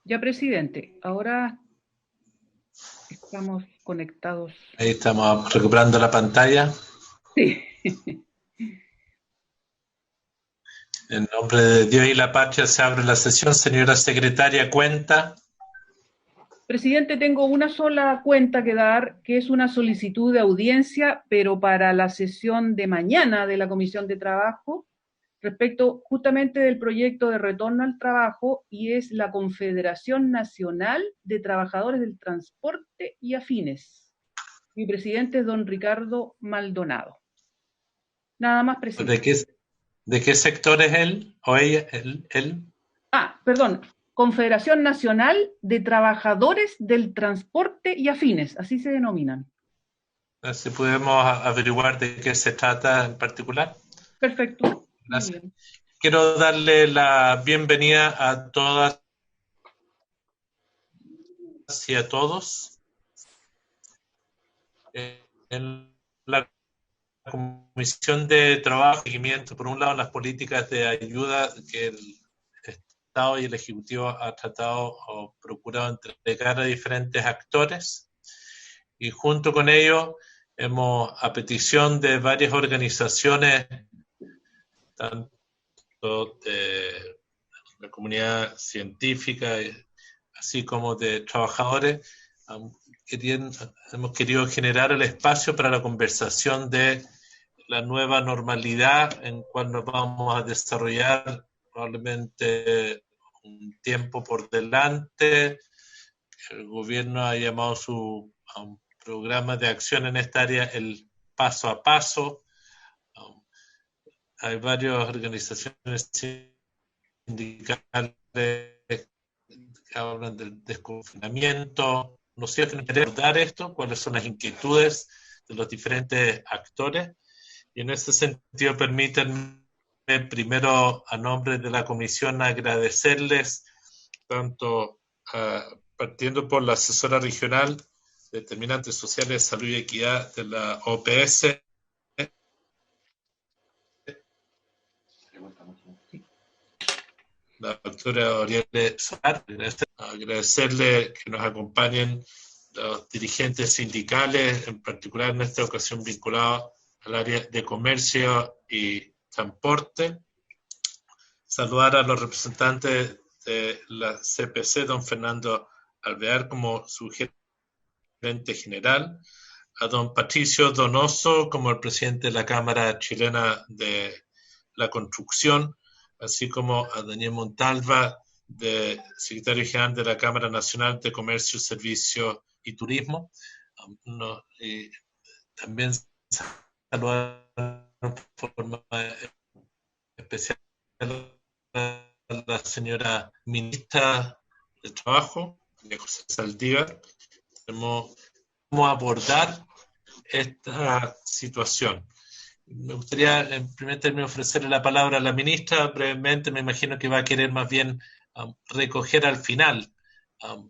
Ya, presidente, ahora estamos conectados. Ahí estamos recuperando la pantalla. Sí. En nombre de Dios y la patria se abre la sesión. Señora secretaria, cuenta. Presidente, tengo una sola cuenta que dar, que es una solicitud de audiencia, pero para la sesión de mañana de la Comisión de Trabajo, respecto justamente del proyecto de retorno al trabajo, y es la Confederación Nacional de Trabajadores del Transporte y Afines. Mi presidente es don Ricardo Maldonado. Nada más, ¿De presidente. qué, de qué sector es él o ella? Él. Perdón, Confederación Nacional de Trabajadores del Transporte y Afines, así se denominan. Si podemos averiguar de qué se trata en particular. Perfecto, muy Gracias. bien. Quiero darle la bienvenida a todas y a todos en la Comisión de Trabajo y Seguimiento, por un lado, las políticas de ayuda que el Estado y el Ejecutivo ha tratado o procurado entregar a diferentes actores, y junto con ello hemos, a petición de varias organizaciones, tanto de la comunidad científica, así como de trabajadores, hemos querido generar el espacio para la conversación de la nueva normalidad en cual nos vamos a desarrollar probablemente un tiempo por delante. El gobierno ha llamado a un programa de acción en esta área el paso a paso. Hay varias organizaciones sindicales que hablan del desconfinamiento. No sé si quiere abordar esto, cuáles son las inquietudes de los diferentes actores. Y en ese sentido, permítanme primero, a nombre de la comisión, agradecerles tanto partiendo por la asesora regional de Determinantes Sociales de Salud y Equidad de la OPS, la doctora Oriole Solar, agradecerle que nos acompañen los dirigentes sindicales, en particular en esta ocasión vinculados al área de comercio y transporte. Saludar a los representantes de la CPC, don Fernando Alvear, como su gerente general, a don Patricio Donoso como el presidente de la Cámara Chilena de la Construcción, así como a Daniel Montalva, secretario general de la Cámara Nacional de Comercio, Servicios y Turismo. También saludar de forma especial a la señora ministra de Trabajo, de José Saldívar. Cómo abordar esta situación. Me gustaría, en primer término, ofrecerle la palabra a la ministra brevemente. Me imagino que va a querer más bien recoger al final,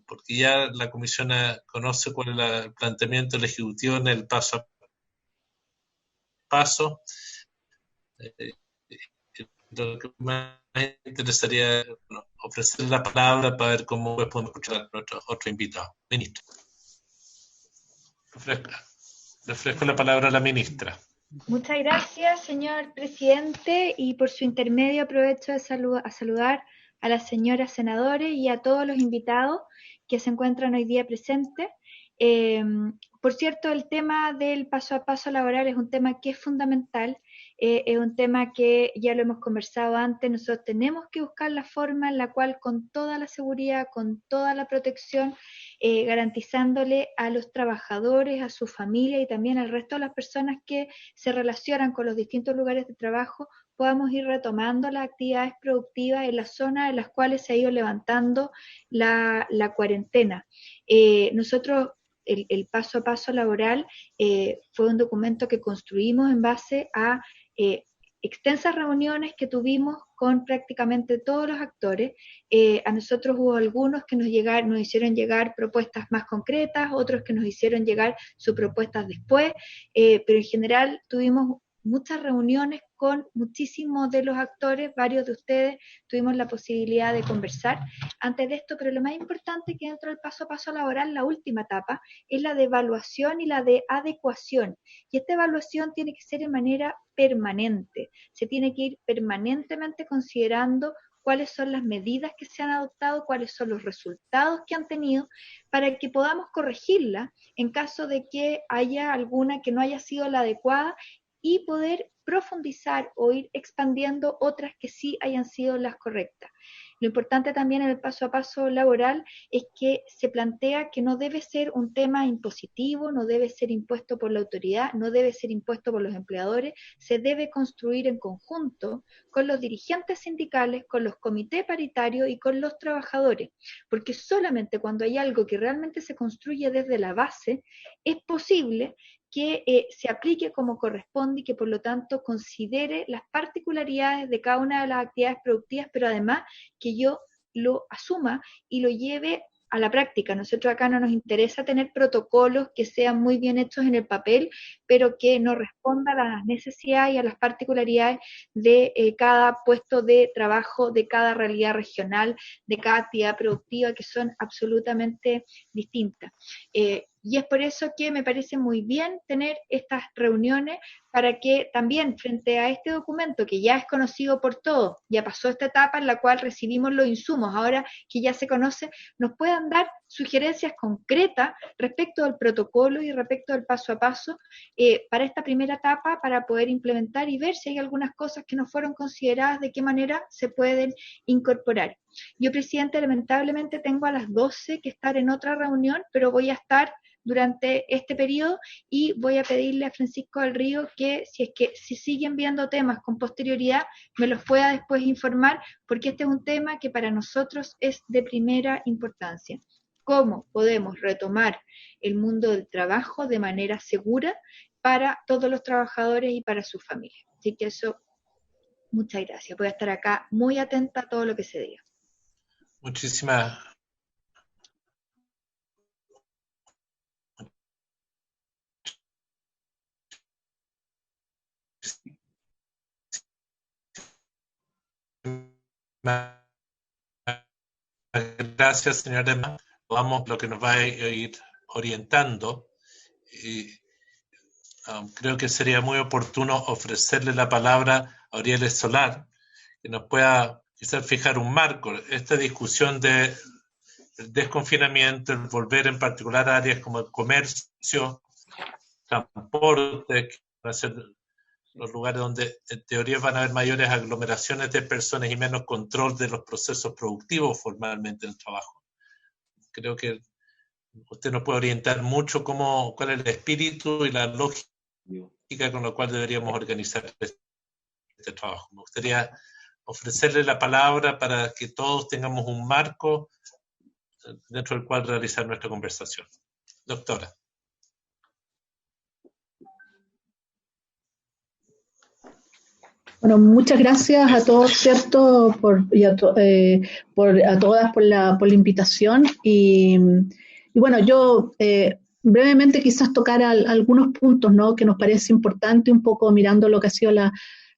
porque ya la comisión conoce cuál es el planteamiento del Ejecutivo en el paso a paso. Lo que más interesaría ofrecer la palabra para ver cómo podemos escuchar a nuestro otro invitado. Ministro. Le ofrezco la palabra a la ministra. Muchas gracias, señor presidente, y por su intermedio aprovecho de saludar a las señoras senadores y a todos los invitados que se encuentran hoy día presentes. Por cierto, el tema del paso a paso laboral es un tema que es fundamental, es un tema que ya lo hemos conversado antes. Nosotros tenemos que buscar la forma en la cual, con toda la seguridad, con toda la protección, garantizándole a los trabajadores, a su familia y también al resto de las personas que se relacionan con los distintos lugares de trabajo, podamos ir retomando las actividades productivas en las zonas en las cuales se ha ido levantando la cuarentena. Nosotros, el paso a paso laboral fue un documento que construimos en base a extensas reuniones que tuvimos con prácticamente todos los actores. A nosotros hubo algunos que nos hicieron llegar propuestas más concretas, otros que nos hicieron llegar sus propuestas después, pero en general tuvimos muchas reuniones con muchísimos de los actores, varios de ustedes tuvimos la posibilidad de conversar antes de esto, pero lo más importante que dentro del paso a paso laboral, la última etapa, es la de evaluación y la de adecuación. Y esta evaluación tiene que ser de manera permanente, se tiene que ir permanentemente considerando cuáles son las medidas que se han adoptado, cuáles son los resultados que han tenido, para que podamos corregirla en caso de que haya alguna que no haya sido la adecuada y poder profundizar o ir expandiendo otras que sí hayan sido las correctas. Lo importante también en el paso a paso laboral es que se plantea que no debe ser un tema impositivo, no debe ser impuesto por la autoridad, no debe ser impuesto por los empleadores, se debe construir en conjunto con los dirigentes sindicales, con los comités paritarios y con los trabajadores, porque solamente cuando hay algo que realmente se construye desde la base, es posible que se aplique como corresponde y que por lo tanto considere las particularidades de cada una de las actividades productivas, pero además que yo lo asuma y lo lleve a la práctica. Nosotros acá no nos interesa tener protocolos que sean muy bien hechos en el papel, pero que no respondan a las necesidades y a las particularidades de cada puesto de trabajo, de cada realidad regional, de cada actividad productiva, que son absolutamente distintas. Y es por eso que me parece muy bien tener estas reuniones para que también frente a este documento que ya es conocido por todos, ya pasó esta etapa en la cual recibimos los insumos, ahora que ya se conoce, nos puedan dar sugerencias concretas respecto al protocolo y respecto al paso a paso para esta primera etapa, para poder implementar y ver si hay algunas cosas que no fueron consideradas, de qué manera se pueden incorporar. Yo, presidente, lamentablemente tengo a las 12 que estar en otra reunión, pero voy a estar durante este periodo y voy a pedirle a Francisco del Río que si siguen viendo temas con posterioridad me los pueda después informar, porque este es un tema que para nosotros es de primera importancia. ¿Cómo podemos retomar el mundo del trabajo de manera segura para todos los trabajadores y para sus familias? Así que eso, muchas gracias. Voy a estar acá muy atenta a todo lo que se diga. Muchísimas gracias, señora Emma. Vamos lo que nos va a ir orientando. Y, creo que sería muy oportuno ofrecerle la palabra a Aurieles Solar, que nos pueda quizás fijar un marco. Esta discusión del desconfinamiento, el volver en particular a áreas como el comercio, transporte, que van a ser los lugares donde en teoría van a haber mayores aglomeraciones de personas y menos control de los procesos productivos formalmente del trabajo. Creo que usted nos puede orientar mucho cuál es el espíritu y la lógica con la cual deberíamos organizar este trabajo. Me gustaría ofrecerle la palabra para que todos tengamos un marco dentro del cual realizar nuestra conversación. Doctora. Bueno, muchas gracias a todos, ¿cierto? A todas por la invitación. Y bueno, yo brevemente quizás tocar algunos puntos, ¿no?, que nos parece importante, un poco mirando lo que ha sido la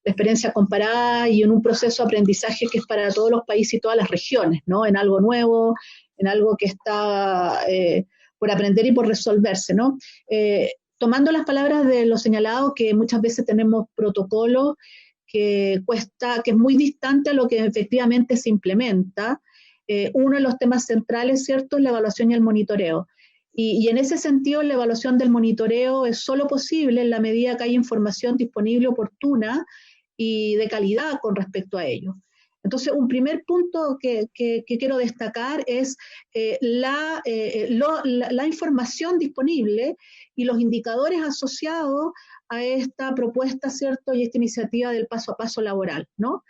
experiencia comparada y en un proceso de aprendizaje que es para todos los países y todas las regiones, ¿no? En algo nuevo, en algo que está por aprender y por resolverse, ¿no? Tomando las palabras de lo señalado, que muchas veces tenemos protocolos que es muy distante a lo que efectivamente se implementa. Uno de los temas centrales, ¿cierto?, es la evaluación y el monitoreo. Y en ese sentido, la evaluación del monitoreo es solo posible en la medida que haya información disponible, oportuna y de calidad con respecto a ello. Entonces, un primer punto que quiero destacar es la información disponible y los indicadores asociados a esta propuesta, ¿cierto?, y esta iniciativa del paso a paso laboral, ¿no?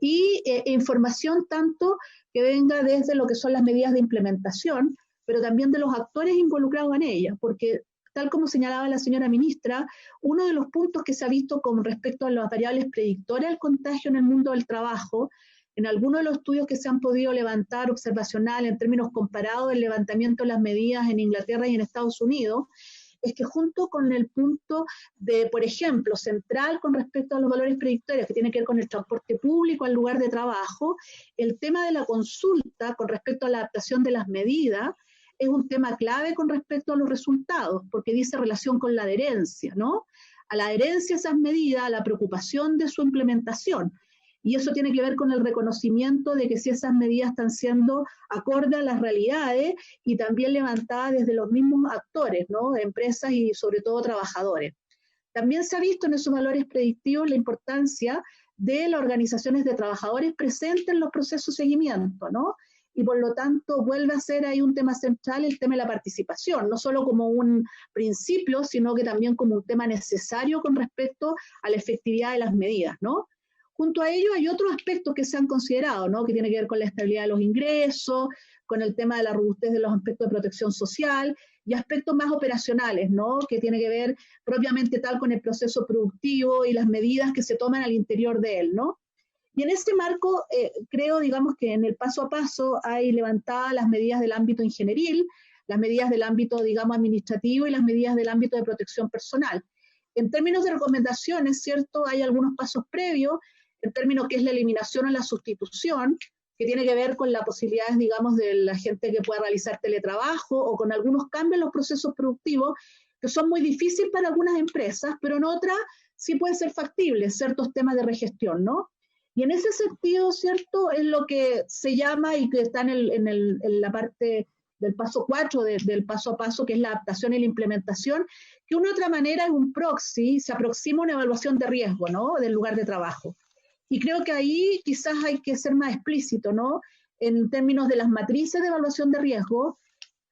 Información tanto que venga desde lo que son las medidas de implementación, pero también de los actores involucrados en ellas, porque tal como señalaba la señora ministra, uno de los puntos que se ha visto con respecto a las variables predictoras del contagio en el mundo del trabajo, en algunos de los estudios que se han podido levantar observacional en términos comparados del levantamiento de las medidas en Inglaterra y en Estados Unidos, es que junto con el punto de, por ejemplo, central con respecto a los valores predictorios, que tiene que ver con el transporte público al lugar de trabajo, el tema de la consulta con respecto a la adaptación de las medidas es un tema clave con respecto a los resultados, porque dice relación con la adherencia, ¿no? A la adherencia a esas medidas, a la preocupación de su implementación. Y eso tiene que ver con el reconocimiento de que si esas medidas están siendo acorde a las realidades y también levantadas desde los mismos actores, ¿no? Empresas y sobre todo trabajadores. También se ha visto en esos valores predictivos la importancia de las organizaciones de trabajadores presentes en los procesos de seguimiento, ¿no? Y por lo tanto vuelve a ser ahí un tema central el tema de la participación, no solo como un principio, sino que también como un tema necesario con respecto a la efectividad de las medidas, ¿no? Junto a ello hay otros aspectos que se han considerado, ¿no? Que tiene que ver con la estabilidad de los ingresos, con el tema de la robustez de los aspectos de protección social y aspectos más operacionales, ¿no? Que tiene que ver propiamente tal con el proceso productivo y las medidas que se toman al interior de él, ¿no? Y en este marco, creo, digamos, que en el paso a paso hay levantadas las medidas del ámbito ingenieril, las medidas del ámbito, digamos, administrativo y las medidas del ámbito de protección personal. En términos de recomendaciones, ¿cierto? Hay algunos pasos previos, en términos que es la eliminación o la sustitución, que tiene que ver con las posibilidades, digamos, de la gente que pueda realizar teletrabajo o con algunos cambios en los procesos productivos que son muy difíciles para algunas empresas, pero en otras sí puede ser factible ciertos temas de regestión, ¿no? Y en ese sentido, ¿cierto? Es lo que se llama y que está en la parte del paso 4 del paso a paso, que es la adaptación y la implementación, que de una otra manera es un proxy, se aproxima a una evaluación de riesgo, ¿no? Del lugar de trabajo. Y creo que ahí quizás hay que ser más explícito, ¿no? En términos de las matrices de evaluación de riesgo,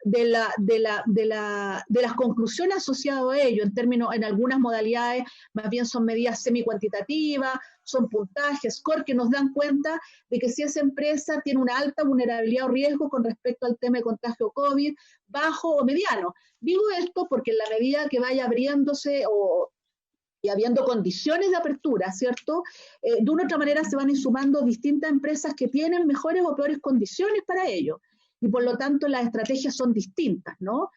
de las conclusiones asociadas a ello, en algunas modalidades más bien son medidas semi-cuantitativas, son puntajes, score, que nos dan cuenta de que si esa empresa tiene una alta vulnerabilidad o riesgo con respecto al tema de contagio COVID, bajo o mediano. Digo esto porque en la medida que vaya abriéndose y habiendo condiciones de apertura, ¿cierto? De una u otra manera se van sumando distintas empresas que tienen mejores o peores condiciones para ello. Y por lo tanto las estrategias son distintas, ¿no?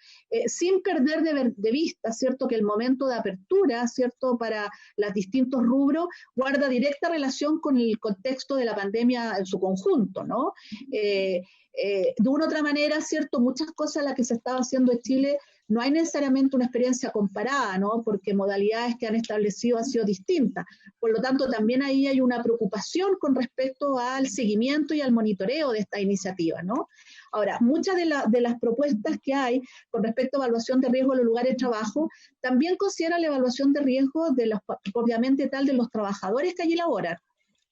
Sin perder de vista, ¿cierto?, que el momento de apertura, ¿cierto?, para los distintos rubros guarda directa relación con el contexto de la pandemia en su conjunto, ¿no? De una u otra manera, ¿cierto?, muchas cosas las que se estaba haciendo en Chile no hay necesariamente una experiencia comparada, ¿no? Porque modalidades que han establecido han sido distintas. Por lo tanto, también ahí hay una preocupación con respecto al seguimiento y al monitoreo de esta iniciativa, ¿no? Ahora, muchas de las propuestas que hay con respecto a evaluación de riesgo en los lugares de trabajo también consideran la evaluación de riesgo obviamente tal de los trabajadores que allí laboran.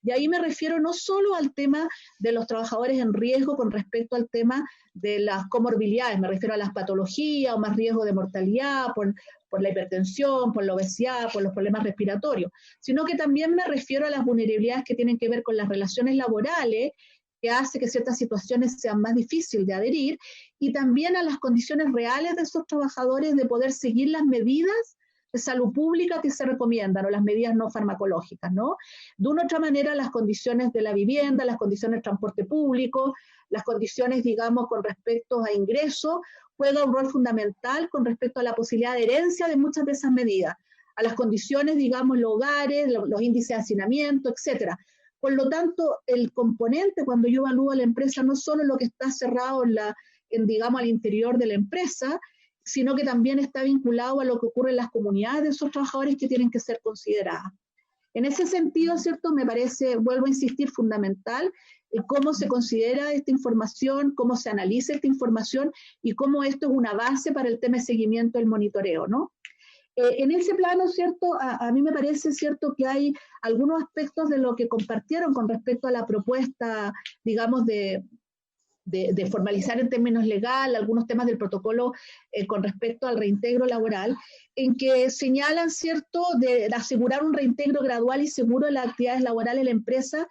Y ahí me refiero no solo al tema de los trabajadores en riesgo con respecto al tema de las comorbilidades, me refiero a las patologías o más riesgo de mortalidad por la hipertensión, por la obesidad, por los problemas respiratorios, sino que también me refiero a las vulnerabilidades que tienen que ver con las relaciones laborales, que hace que ciertas situaciones sean más difíciles de adherir, y también a las condiciones reales de esos trabajadores de poder seguir las medidas de salud pública que se recomiendan, o las medidas no farmacológicas, ¿no? De una u otra manera, las condiciones de la vivienda, las condiciones de transporte público, las condiciones, digamos, con respecto a ingresos, juegan un rol fundamental con respecto a la posibilidad de herencia de muchas de esas medidas, a las condiciones, digamos, los hogares, los índices de hacinamiento, etcétera. Por lo tanto, el componente cuando yo evalúo a la empresa no solo lo que está cerrado digamos, al interior de la empresa, sino que también está vinculado a lo que ocurre en las comunidades de esos trabajadores que tienen que ser consideradas. En ese sentido, ¿cierto?, me parece, vuelvo a insistir, fundamental cómo se considera esta información, cómo se analiza esta información y cómo esto es una base para el tema de seguimiento del monitoreo, ¿no? En ese plano, ¿cierto?, a mí me parece, ¿cierto?, que hay algunos aspectos de lo que compartieron con respecto a la propuesta, digamos, de formalizar en términos legales algunos temas del protocolo con respecto al reintegro laboral, en que señalan, ¿cierto?, de asegurar un reintegro gradual y seguro de las actividades laborales de la empresa,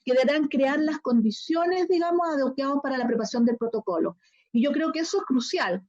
que deberán crear las condiciones, digamos, adecuadas para la preparación del protocolo. Y yo creo que eso es crucial.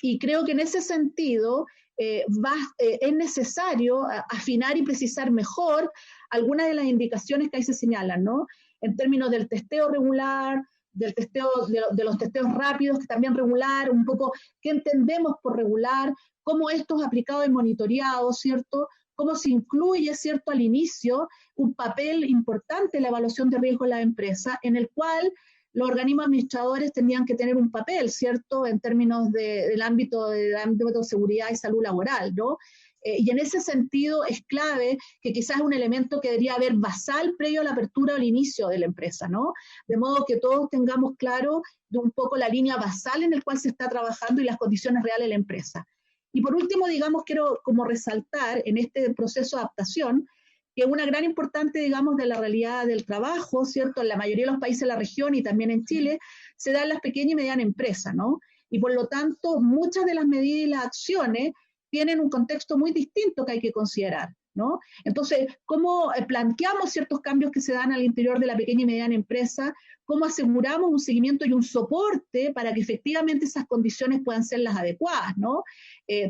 Y creo que en ese sentido es necesario afinar y precisar mejor algunas de las indicaciones que ahí se señalan, ¿no? En términos del testeo regular, del testeo, de los testeos rápidos, que también regular, un poco qué entendemos por regular, cómo esto es aplicado y monitoreado, ¿cierto? Cómo se incluye, ¿cierto?, al inicio un papel importante en la evaluación de riesgo de la empresa, en el cual los organismos administradores tenían que tener un papel, ¿cierto?, en términos del ámbito de seguridad y salud laboral, ¿no? Y en ese sentido es clave que quizás es un elemento que debería haber basal previo a la apertura o al inicio de la empresa, ¿no? De modo que todos tengamos claro de un poco la línea basal en la cual se está trabajando y las condiciones reales de la empresa. Y por último, digamos, quiero como resaltar en este proceso de adaptación que una gran importante, digamos, de la realidad del trabajo, ¿cierto? En la mayoría de los países de la región y también en Chile, se da en las pequeñas y medianas empresas, ¿no? Y por lo tanto, muchas de las medidas y las acciones tienen un contexto muy distinto que hay que considerar, ¿no? Entonces, ¿cómo planteamos ciertos cambios que se dan al interior de la pequeña y mediana empresa? ¿Cómo aseguramos un seguimiento y un soporte para que efectivamente esas condiciones puedan ser las adecuadas, ¿no?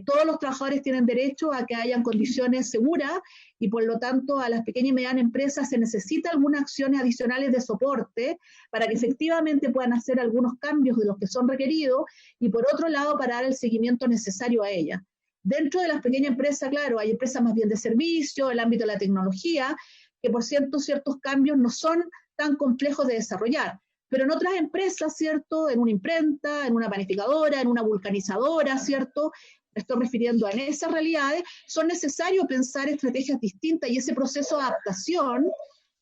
Todos los trabajadores tienen derecho a que hayan condiciones seguras y por lo tanto a las pequeñas y medianas empresas se necesita algunas acciones adicionales de soporte para que efectivamente puedan hacer algunos cambios de los que son requeridos y por otro lado para dar el seguimiento necesario a ellas. Dentro de las pequeñas empresas, claro, hay empresas más bien de servicio, el ámbito de la tecnología, que por cierto ciertos cambios no son tan complejos de desarrollar. Pero en otras empresas, ¿cierto? En una imprenta, en una panificadora, en una vulcanizadora, ¿cierto? Me estoy refiriendo a esas realidades, son necesarios pensar estrategias distintas y ese proceso de adaptación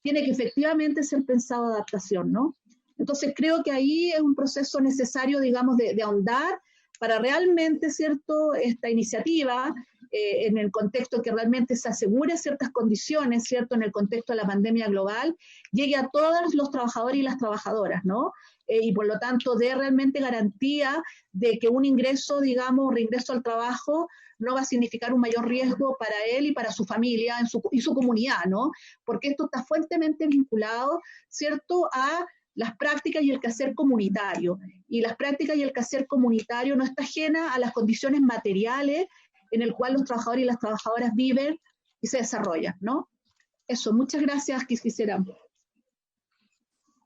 tiene que efectivamente ser pensado de adaptación, ¿no? Entonces creo que ahí es un proceso necesario, digamos, de ahondar para realmente, ¿cierto?, esta iniciativa, en el contexto que realmente se asegure ciertas condiciones, ¿cierto?, en el contexto de la pandemia global, llegue a todos los trabajadores y las trabajadoras, ¿no? Y por lo tanto dé realmente garantía de que un ingreso, digamos, reingreso al trabajo, no va a significar un mayor riesgo para él y para su familia y su comunidad, ¿no? Porque esto está fuertemente vinculado, ¿cierto?, a las prácticas y el quehacer comunitario. Y las prácticas y el quehacer comunitario no está ajena a las condiciones materiales en el cual los trabajadores y las trabajadoras viven y se desarrollan, ¿no? Eso, muchas gracias, quisiera.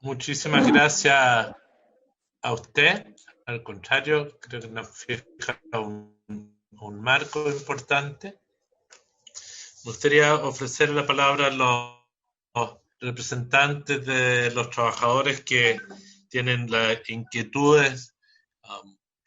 Muchísimas gracias a usted. Al contrario, creo que nos fija un marco importante. Me gustaría ofrecer la palabra a los representantes de los trabajadores que tienen las inquietudes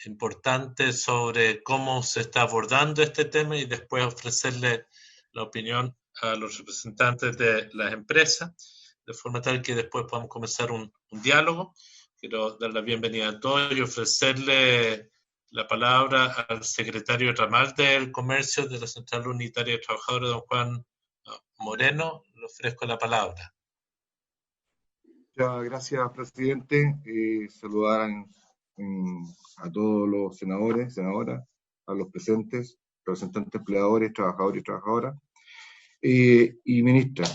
importantes sobre cómo se está abordando este tema y después ofrecerle la opinión a los representantes de las empresas, de forma tal que después podamos comenzar un diálogo. Quiero dar la bienvenida a todos y ofrecerle la palabra al secretario ramal del Comercio de la Central Unitaria de Trabajadores, don Juan Moreno. Le ofrezco la palabra. Muchas gracias, presidente. Saludar a todos los senadores, senadoras, a los presentes, representantes empleadores, trabajadores y trabajadoras. Y ministra,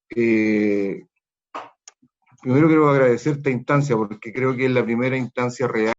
primero quiero agradecer esta instancia porque creo que es la primera instancia real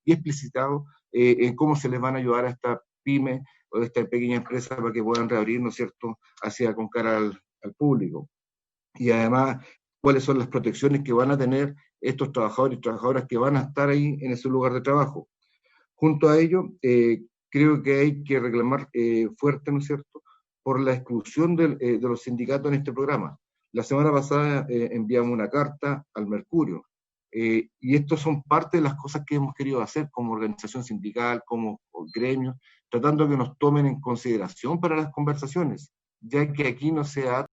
y explicitado en cómo se les van a ayudar a esta pyme o a esta pequeña empresa para que puedan reabrir, ¿no es cierto?, con cara al público. Y además, cuáles son las protecciones que van a tener estos trabajadores y trabajadoras que van a estar ahí en ese lugar de trabajo. Junto a ello, creo que hay que reclamar fuerte, ¿no es cierto?, por la exclusión de los sindicatos en este programa. La semana pasada enviamos una carta al Mercurio, y estos son parte de las cosas que hemos querido hacer como organización sindical, como gremios, tratando de que nos tomen en consideración para las conversaciones, ya que aquí no se ha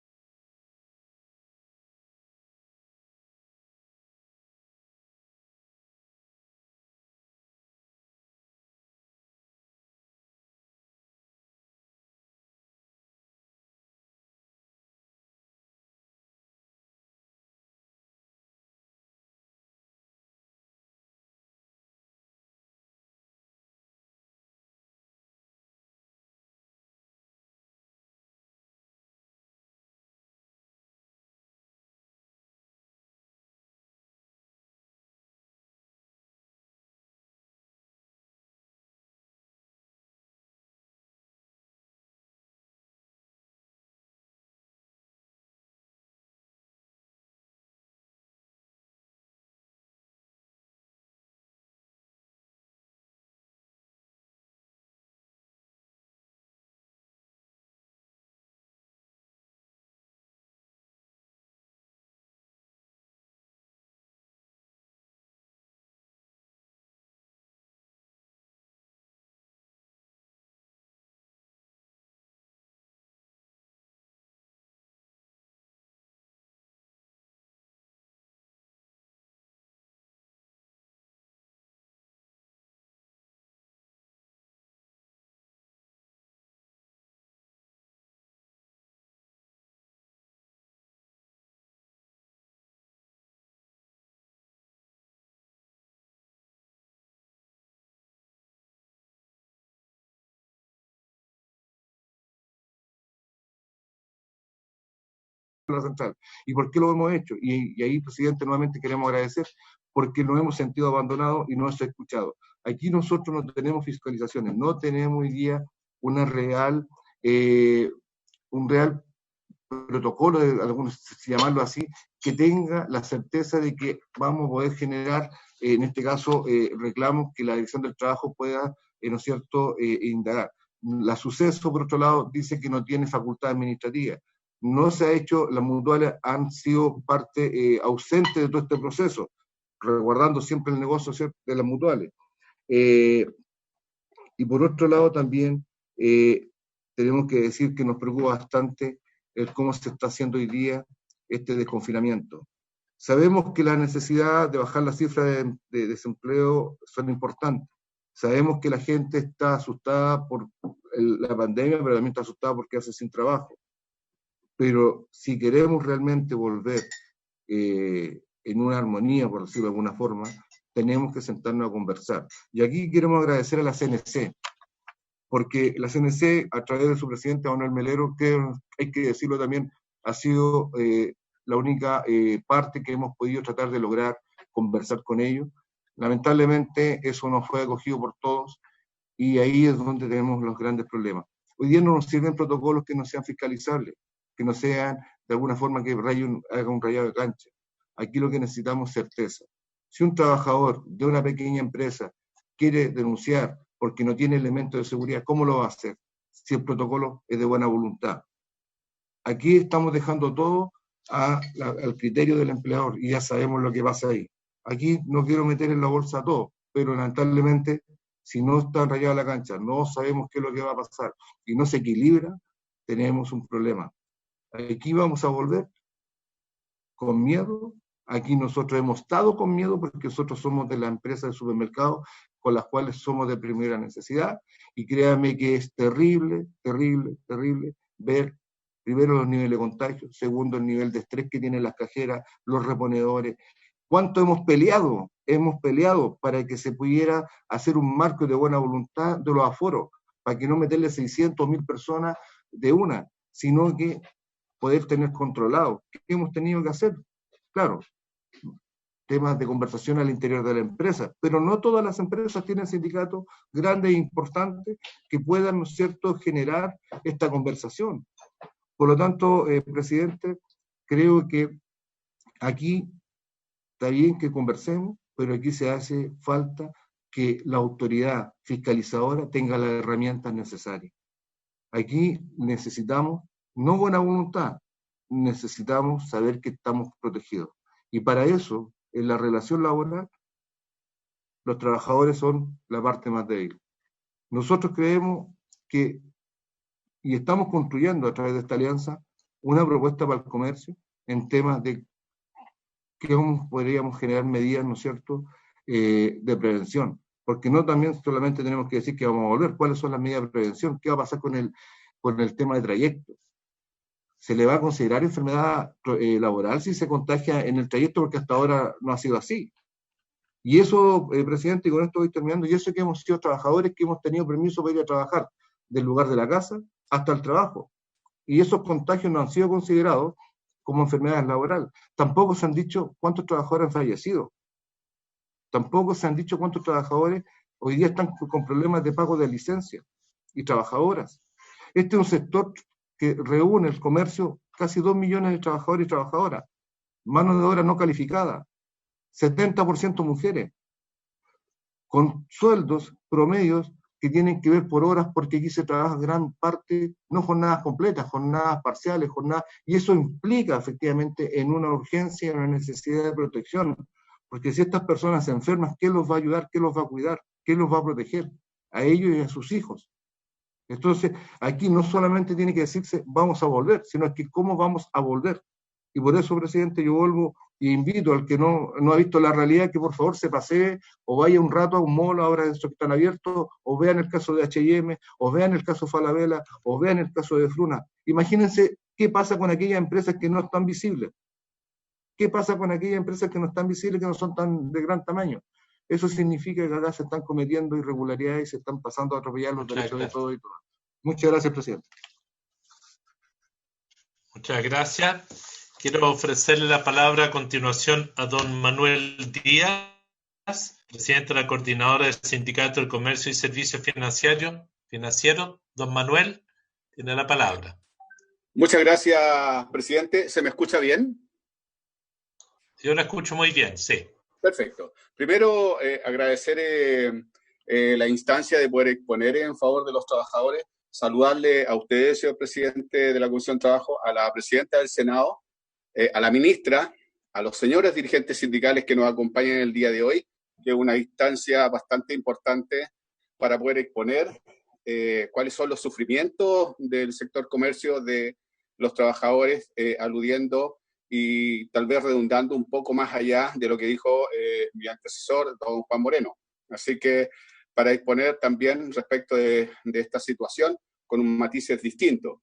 la central. ¿Y por qué lo hemos hecho? Y ahí, presidente, nuevamente queremos agradecer porque nos hemos sentido abandonados y no se ha escuchado. Aquí nosotros no tenemos fiscalizaciones, no tenemos hoy día una real, un real protocolo, de algunos llamarlo así, que tenga la certeza de que vamos a poder generar, en este caso, reclamos que la Dirección del Trabajo pueda, ¿no es cierto?, indagar. La Suceso, por otro lado, dice que no tiene facultad administrativa. No se ha hecho, las mutuales han sido parte ausente de todo este proceso, resguardando siempre el negocio, ¿cierto?, de las mutuales. Y por otro lado también tenemos que decir que nos preocupa bastante el cómo se está haciendo hoy día este desconfinamiento. Sabemos que la necesidad de bajar la cifra de desempleo son importantes. Sabemos que la gente está asustada por la pandemia, pero también está asustada porque hace sin trabajo. Pero si queremos realmente volver en una armonía, por decirlo de alguna forma, tenemos que sentarnos a conversar. Y aquí queremos agradecer a la CNC, porque la CNC, a través de su presidente Manuel Melero, que hay que decirlo también, ha sido la única parte que hemos podido tratar de lograr conversar con ellos. Lamentablemente eso no fue acogido por todos y ahí es donde tenemos los grandes problemas. Hoy día no nos sirven protocolos que no sean fiscalizables, que no sean de alguna forma que haga un rayado de cancha. Aquí lo que necesitamos es certeza. Si un trabajador de una pequeña empresa quiere denunciar porque no tiene elementos de seguridad, ¿cómo lo va a hacer? Si el protocolo es de buena voluntad. Aquí estamos dejando todo al criterio del empleador y ya sabemos lo que pasa ahí. Aquí no quiero meter en la bolsa todo, pero lamentablemente, si no está rayada la cancha, no sabemos qué es lo que va a pasar y no se equilibra, tenemos un problema. Aquí vamos a volver con miedo. Aquí nosotros hemos estado con miedo porque nosotros somos de la empresa de supermercados con las cuales somos de primera necesidad y créanme que es terrible, terrible, terrible ver primero los niveles de contagio, segundo el nivel de estrés que tienen las cajeras, los reponedores. ¿Cuánto hemos peleado? Hemos peleado para que se pudiera hacer un marco de buena voluntad de los aforos, para que no meterle 600.000 personas de una, sino que poder tener controlado. ¿Qué hemos tenido que hacer? Claro, temas de conversación al interior de la empresa, pero no todas las empresas tienen sindicatos grandes e importantes que puedan, ¿no es cierto?, generar esta conversación. Por lo tanto, presidente, creo que aquí está bien que conversemos, pero aquí se hace falta que la autoridad fiscalizadora tenga las herramientas necesarias. Aquí necesitamos, no buena voluntad, necesitamos saber que estamos protegidos. Y para eso, en la relación laboral, los trabajadores son la parte más débil. Nosotros creemos que, y estamos construyendo a través de esta alianza, una propuesta para el comercio en temas de cómo podríamos generar medidas, ¿no es cierto?, de prevención. Porque no también solamente tenemos que decir que vamos a volver, cuáles son las medidas de prevención, qué va a pasar con el tema de trayectos. ¿Se le va a considerar enfermedad laboral si se contagia en el trayecto? Porque hasta ahora no ha sido así. Y eso, presidente, y con esto voy terminando, y eso que hemos sido trabajadores que hemos tenido permiso para ir a trabajar del lugar de la casa hasta el trabajo. Y esos contagios no han sido considerados como enfermedades laborales. Tampoco se han dicho cuántos trabajadores han fallecido. Tampoco se han dicho cuántos trabajadores hoy día están con problemas de pago de licencia y trabajadoras. Este es un sector que reúne el comercio casi 2 millones de trabajadores y trabajadoras, mano de obra no calificada, 70% mujeres, con sueldos promedios que tienen que ver por horas, porque aquí se trabaja gran parte, no jornadas completas, jornadas parciales, y eso implica efectivamente en una urgencia, en una necesidad de protección, porque si estas personas se enferman, ¿qué los va a ayudar? ¿Qué los va a cuidar? ¿Qué los va a proteger? A ellos y a sus hijos. Entonces, aquí no solamente tiene que decirse vamos a volver, sino que cómo vamos a volver. Y por eso, presidente, yo vuelvo e invito al que no ha visto la realidad que por favor se pasee o vaya un rato a un mall ahora de estos que están abiertos, o vean el caso de H&M, o vean el caso Falabella, o vean el caso de Fruna. Imagínense qué pasa con aquellas empresas que no están visibles. ¿Qué pasa con aquellas empresas que no están visibles, que no son tan de gran tamaño? Eso significa que acá se están cometiendo irregularidades y se están pasando a atropellar los derechos de todos y todas. Muchas gracias, presidente. Muchas gracias. Quiero ofrecerle la palabra a continuación a don Manuel Díaz, presidente de la Coordinadora del Sindicato del Comercio y Servicios Financieros. Don Manuel, tiene la palabra. Muchas gracias, presidente. ¿Se me escucha bien? Yo la escucho muy bien, sí. Perfecto. Primero, agradecer la instancia de poder exponer en favor de los trabajadores, saludarle a ustedes, señor presidente de la Comisión de Trabajo, a la presidenta del Senado, a la ministra, a los señores dirigentes sindicales que nos acompañan el día de hoy, que es una instancia bastante importante para poder exponer cuáles son los sufrimientos del sector comercio de los trabajadores, aludiendo y tal vez redundando un poco más allá de lo que dijo mi antecesor, don Juan Moreno. Así que para exponer también respecto de esta situación con un matices distintos.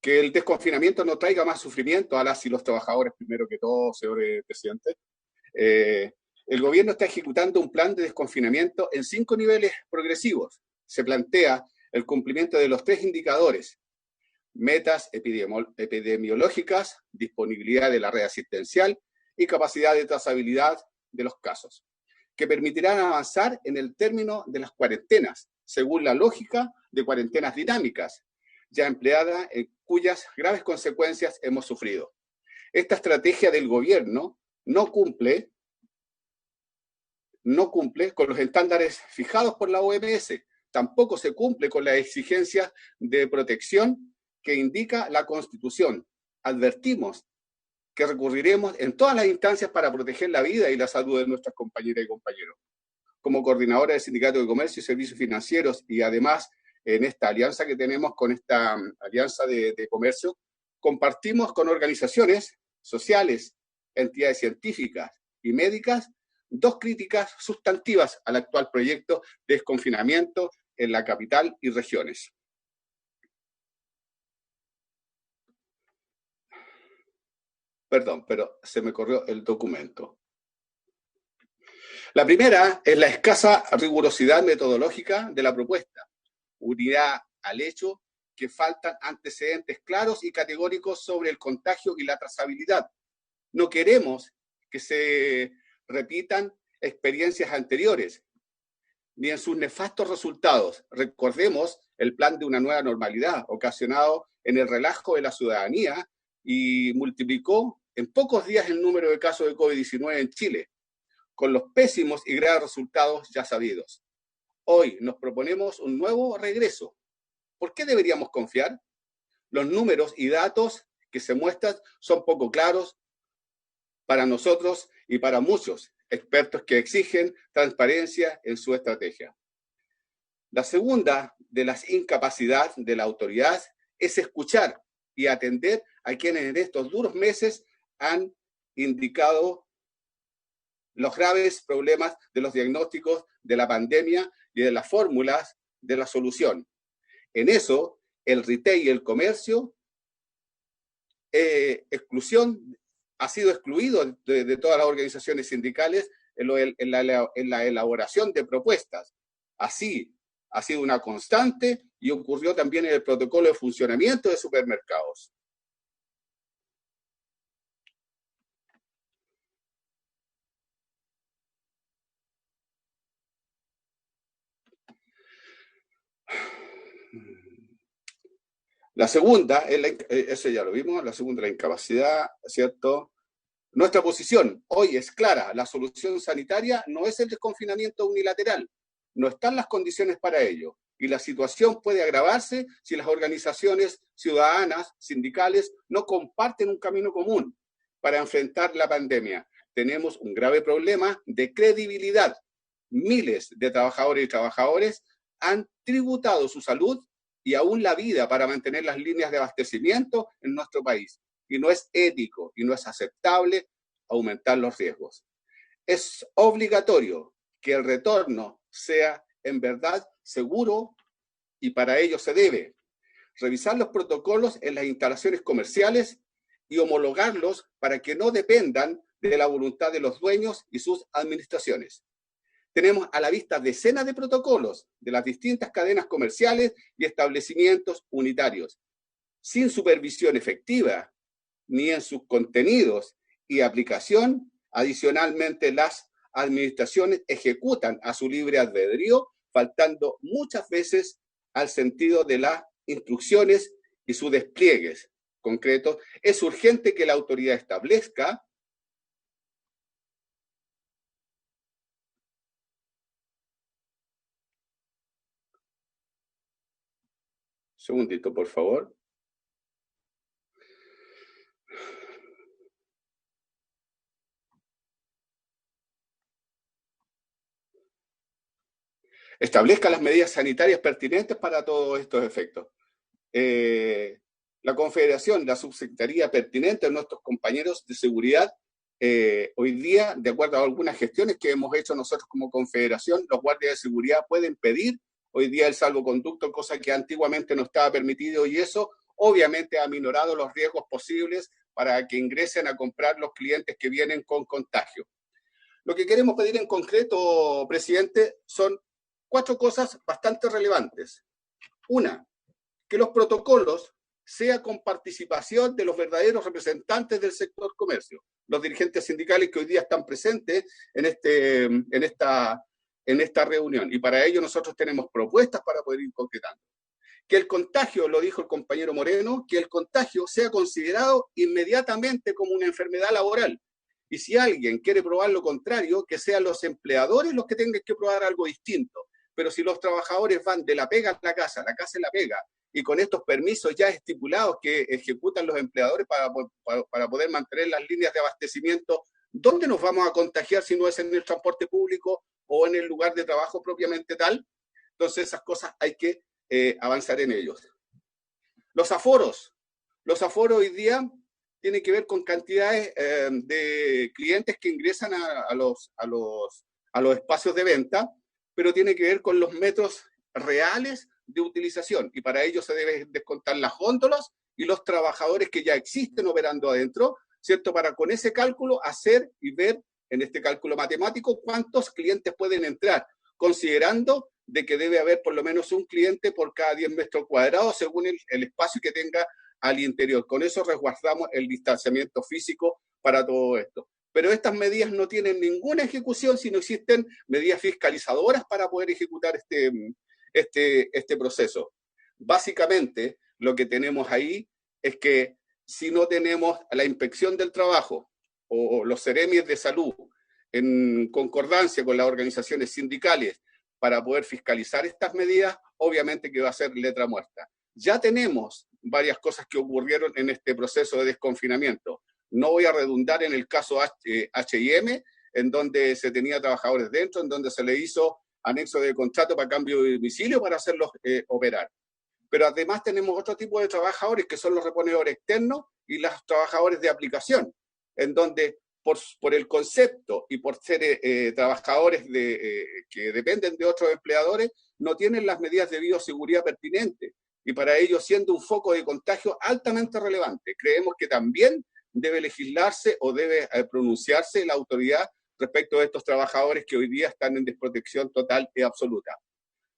Que el desconfinamiento no traiga más sufrimiento a las y los trabajadores, primero que todo, señor presidente. El gobierno está ejecutando un plan de desconfinamiento en 5 niveles progresivos. Se plantea el cumplimiento de los 3 indicadores: metas epidemiológicas, disponibilidad de la red asistencial y capacidad de trazabilidad de los casos, que permitirán avanzar en el término de las cuarentenas, según la lógica de cuarentenas dinámicas, ya empleada, en cuyas graves consecuencias hemos sufrido. Esta estrategia del gobierno no cumple con los estándares fijados por la OMS, tampoco se cumple con las exigencias de protección que indica la Constitución. Advertimos que recurriremos en todas las instancias para proteger la vida y la salud de nuestras compañeras y compañeros. Como coordinadora del Sindicato de Comercio y Servicios Financieros, y además en esta alianza que tenemos con esta alianza de comercio, compartimos con organizaciones sociales, entidades científicas y médicas 2 críticas sustantivas al actual proyecto de desconfinamiento en la capital y regiones. Perdón, pero se me corrió el documento. La primera es la escasa rigurosidad metodológica de la propuesta, unidad al hecho que faltan antecedentes claros y categóricos sobre el contagio y la trazabilidad. No queremos que se repitan experiencias anteriores, ni en sus nefastos resultados. Recordemos el plan de una nueva normalidad, ocasionado en el relajo de la ciudadanía y multiplicó en pocos días el número de casos de COVID-19 en Chile, con los pésimos y graves resultados ya sabidos. Hoy nos proponemos un nuevo regreso. ¿Por qué deberíamos confiar? Los números y datos que se muestran son poco claros para nosotros y para muchos expertos que exigen transparencia en su estrategia. La segunda de las incapacidades de la autoridad es escuchar y atender a quienes en estos duros meses han indicado los graves problemas de los diagnósticos de la pandemia y de las fórmulas de la solución. En eso, el retail y el comercio, ha sido excluido de todas las organizaciones sindicales en la elaboración de propuestas. Así, ha sido una constante y ocurrió también en el protocolo de funcionamiento de supermercados. La segunda, eso ya lo vimos, la segunda, la incapacidad, ¿cierto? Nuestra posición hoy es clara, la solución sanitaria no es el desconfinamiento unilateral, no están las condiciones para ello, y la situación puede agravarse si las organizaciones ciudadanas, sindicales, no comparten un camino común para enfrentar la pandemia. Tenemos un grave problema de credibilidad. Miles de trabajadores y trabajadoras han tributado su salud y aún la vida para mantener las líneas de abastecimiento en nuestro país. Y no es ético y no es aceptable aumentar los riesgos. Es obligatorio que el retorno sea en verdad seguro y para ello se debe revisar los protocolos en las instalaciones comerciales y homologarlos para que no dependan de la voluntad de los dueños y sus administraciones. Tenemos a la vista decenas de protocolos de las distintas cadenas comerciales y establecimientos unitarios, sin supervisión efectiva, ni en sus contenidos y aplicación. Adicionalmente, las administraciones ejecutan a su libre albedrío, faltando muchas veces al sentido de las instrucciones y sus despliegues concretos. Es urgente que la autoridad establezca segundito, por favor. Establezca las medidas sanitarias pertinentes para todos estos efectos. La Confederación, la subsecretaría pertinente, nuestros compañeros de seguridad, hoy día, de acuerdo a algunas gestiones que hemos hecho nosotros como Confederación, los guardias de seguridad pueden pedir hoy día el salvoconducto, cosa que antiguamente no estaba permitido, y eso obviamente ha aminorado los riesgos posibles para que ingresen a comprar los clientes que vienen con contagio. Lo que queremos pedir en concreto, presidente, son 4 cosas bastante relevantes. Una, que los protocolos sean con participación de los verdaderos representantes del sector comercio, los dirigentes sindicales que hoy día están presentes en esta reunión. Y para ello nosotros tenemos propuestas para poder ir concretando. Que el contagio, lo dijo el compañero Moreno, que el contagio sea considerado inmediatamente como una enfermedad laboral. Y si alguien quiere probar lo contrario, que sean los empleadores los que tengan que probar algo distinto. Pero si los trabajadores van de la pega a la casa en la pega, y con estos permisos ya estipulados que ejecutan los empleadores para poder mantener las líneas de abastecimiento, ¿dónde nos vamos a contagiar si no es en el transporte público o en el lugar de trabajo propiamente tal? Entonces esas cosas hay que avanzar en ellos. Los aforos hoy día tienen que ver con cantidades de clientes que ingresan a los espacios de venta, pero tiene que ver con los metros reales de utilización, y para ello se deben descontar las góndolas y los trabajadores que ya existen operando adentro, ¿cierto? Para con ese cálculo hacer y ver en este cálculo matemático cuántos clientes pueden entrar, considerando de que debe haber por lo menos un cliente por cada 10 metros cuadrados según el espacio que tenga al interior. Con eso resguardamos el distanciamiento físico para todo esto. pero estas medidas no tienen ninguna ejecución si no existen medidas fiscalizadoras para poder ejecutar este proceso. Básicamente, lo que tenemos ahí es que si no tenemos la inspección del trabajo o los seremies de salud en concordancia con las organizaciones sindicales para poder fiscalizar estas medidas, obviamente que va a ser letra muerta. Ya tenemos varias cosas que ocurrieron en este proceso de desconfinamiento. No voy a redundar en el caso H&M, en donde se tenía trabajadores dentro, en donde se le hizo anexo de contrato para cambio de domicilio para hacerlos operar. Pero además tenemos otro tipo de trabajadores que son los reponedores externos y los trabajadores de aplicación, en donde por el concepto y por ser trabajadores que dependen de otros empleadores, no tienen las medidas de bioseguridad pertinentes. Y para ello, siendo un foco de contagio altamente relevante, creemos que también debe legislarse o debe pronunciarse la autoridad respecto de estos trabajadores que hoy día están en desprotección total y absoluta.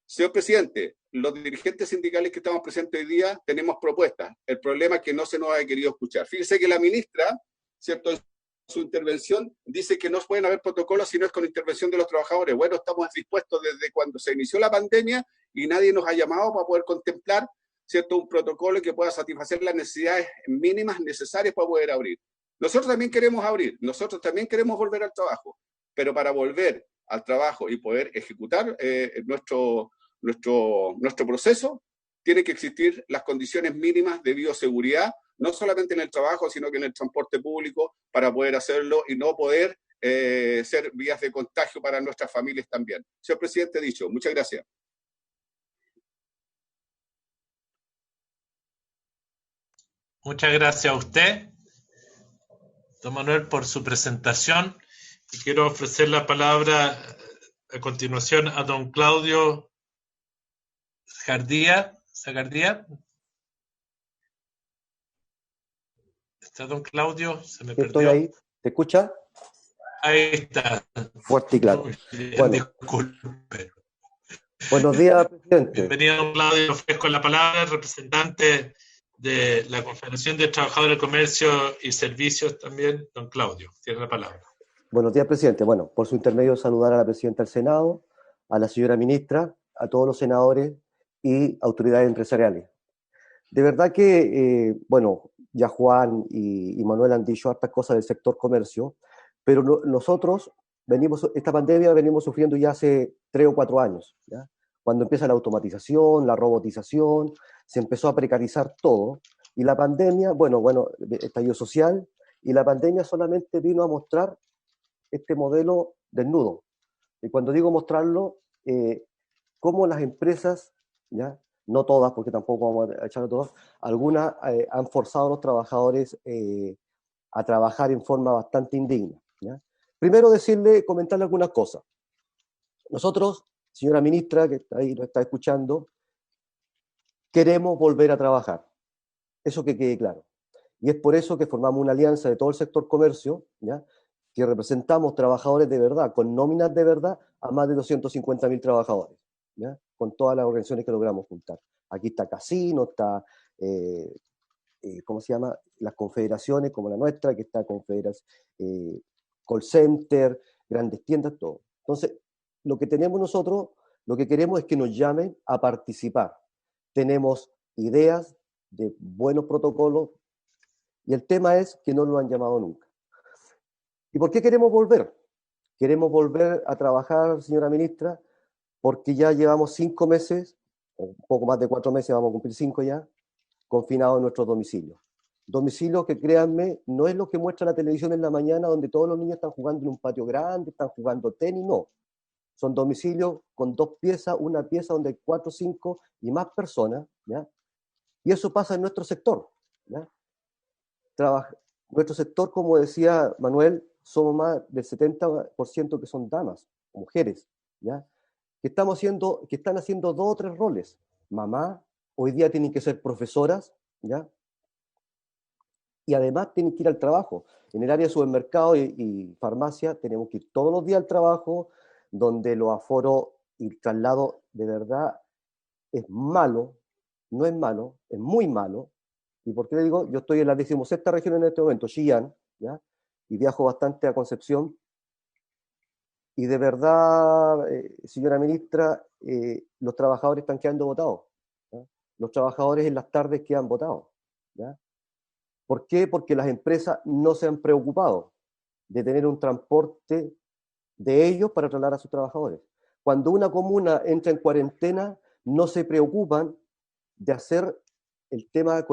Señor presidente, los dirigentes sindicales que estamos presentes hoy día tenemos propuestas. El problema es que no se nos ha querido escuchar. Fíjese que la ministra, ¿cierto?, en su intervención dice que no pueden haber protocolos si no es con intervención de los trabajadores. Bueno, estamos dispuestos desde cuando se inició la pandemia y nadie nos ha llamado para poder contemplar, ¿cierto?, un protocolo que pueda satisfacer las necesidades mínimas necesarias para poder abrir. Nosotros también queremos abrir, nosotros también queremos volver al trabajo, pero para volver al trabajo y poder ejecutar nuestro proceso, tiene que existir las condiciones mínimas de bioseguridad, no solamente en el trabajo, sino que en el transporte público, para poder hacerlo y no poder ser vías de contagio para nuestras familias también. Señor presidente, dicho, muchas gracias. Muchas gracias a usted, don Manuel, por su presentación. Y quiero ofrecer la palabra a continuación a don Claudio Zagardía. ¿Está don Claudio? Se me perdió. Estoy ahí. ¿Te escucha? Ahí está. Fuerte y claro. Bueno, disculpe. Buenos días, presidente. Bienvenido, don Claudio. Ofrezco la palabra al representante de la Confederación de Trabajadores de Comercio y Servicios también, don Claudio. Tiene la palabra. Buenos días, presidente. Bueno, por su intermedio saludar a la presidenta del Senado, a la señora ministra, a todos los senadores y autoridades empresariales. De verdad que, bueno, ya Juan y Manuel han dicho hartas cosas del sector comercio, pero nosotros esta pandemia venimos sufriendo ya hace 3 o 4 años, ¿ya? Cuando empieza la automatización, la robotización, se empezó a precarizar todo, y la pandemia, bueno, estallido social, y la pandemia solamente vino a mostrar este modelo desnudo. Y cuando digo mostrarlo, cómo las empresas, ¿ya?, no todas, porque tampoco vamos a echarlo a todas, algunas han forzado a los trabajadores a trabajar en forma bastante indigna, ¿ya? Primero comentarle algunas cosas. Nosotros, señora ministra, que ahí nos está escuchando, queremos volver a trabajar. Eso que quede claro. Y es por eso que formamos una alianza de todo el sector comercio, ¿ya?, que representamos trabajadores de verdad, con nóminas de verdad, a más de 250.000 trabajadores, ¿ya?, con todas las organizaciones que logramos juntar. Aquí está Casino, está, ¿cómo se llama?, las confederaciones como la nuestra, que está Call Center, grandes tiendas, todo. Entonces, lo que tenemos nosotros, lo que queremos es que nos llamen a participar. Tenemos ideas de buenos protocolos y el tema es que no lo han llamado nunca. ¿Y por qué queremos volver? Queremos volver a trabajar, señora ministra, porque ya llevamos 5 meses, o un poco más de 4 meses, vamos a cumplir 5 ya, confinados en nuestros domicilios. Domicilios que, créanme, no es lo que muestra la televisión en la mañana, donde todos los niños están jugando en un patio grande, están jugando tenis, no. Son domicilios con 2 piezas, una pieza donde hay 4, 5 y más personas, ¿ya? Y eso pasa en nuestro sector, ¿ya? Nuestro sector, como decía Manuel, somos más del 70% que son damas, mujeres, ¿ya?, que están haciendo 2 o 3 roles. Mamá, hoy día tienen que ser profesoras, ¿ya?, y además tienen que ir al trabajo. En el área de supermercado y farmacia tenemos que ir todos los días al trabajo, donde los aforos y el traslado de verdad es malo, no es malo, es muy malo. ¿Y por qué le digo? Yo estoy en la 16ª región en este momento, Chillán, ¿ya?, y viajo bastante a Concepción. Y de verdad, señora ministra, los trabajadores están quedando votados, ¿ya? Los trabajadores en las tardes quedan votados, ¿ya? ¿Por qué? Porque las empresas no se han preocupado de tener un transporte de ellos para trasladar a sus trabajadores. Cuando una comuna entra en cuarentena, no se preocupan de hacer el tema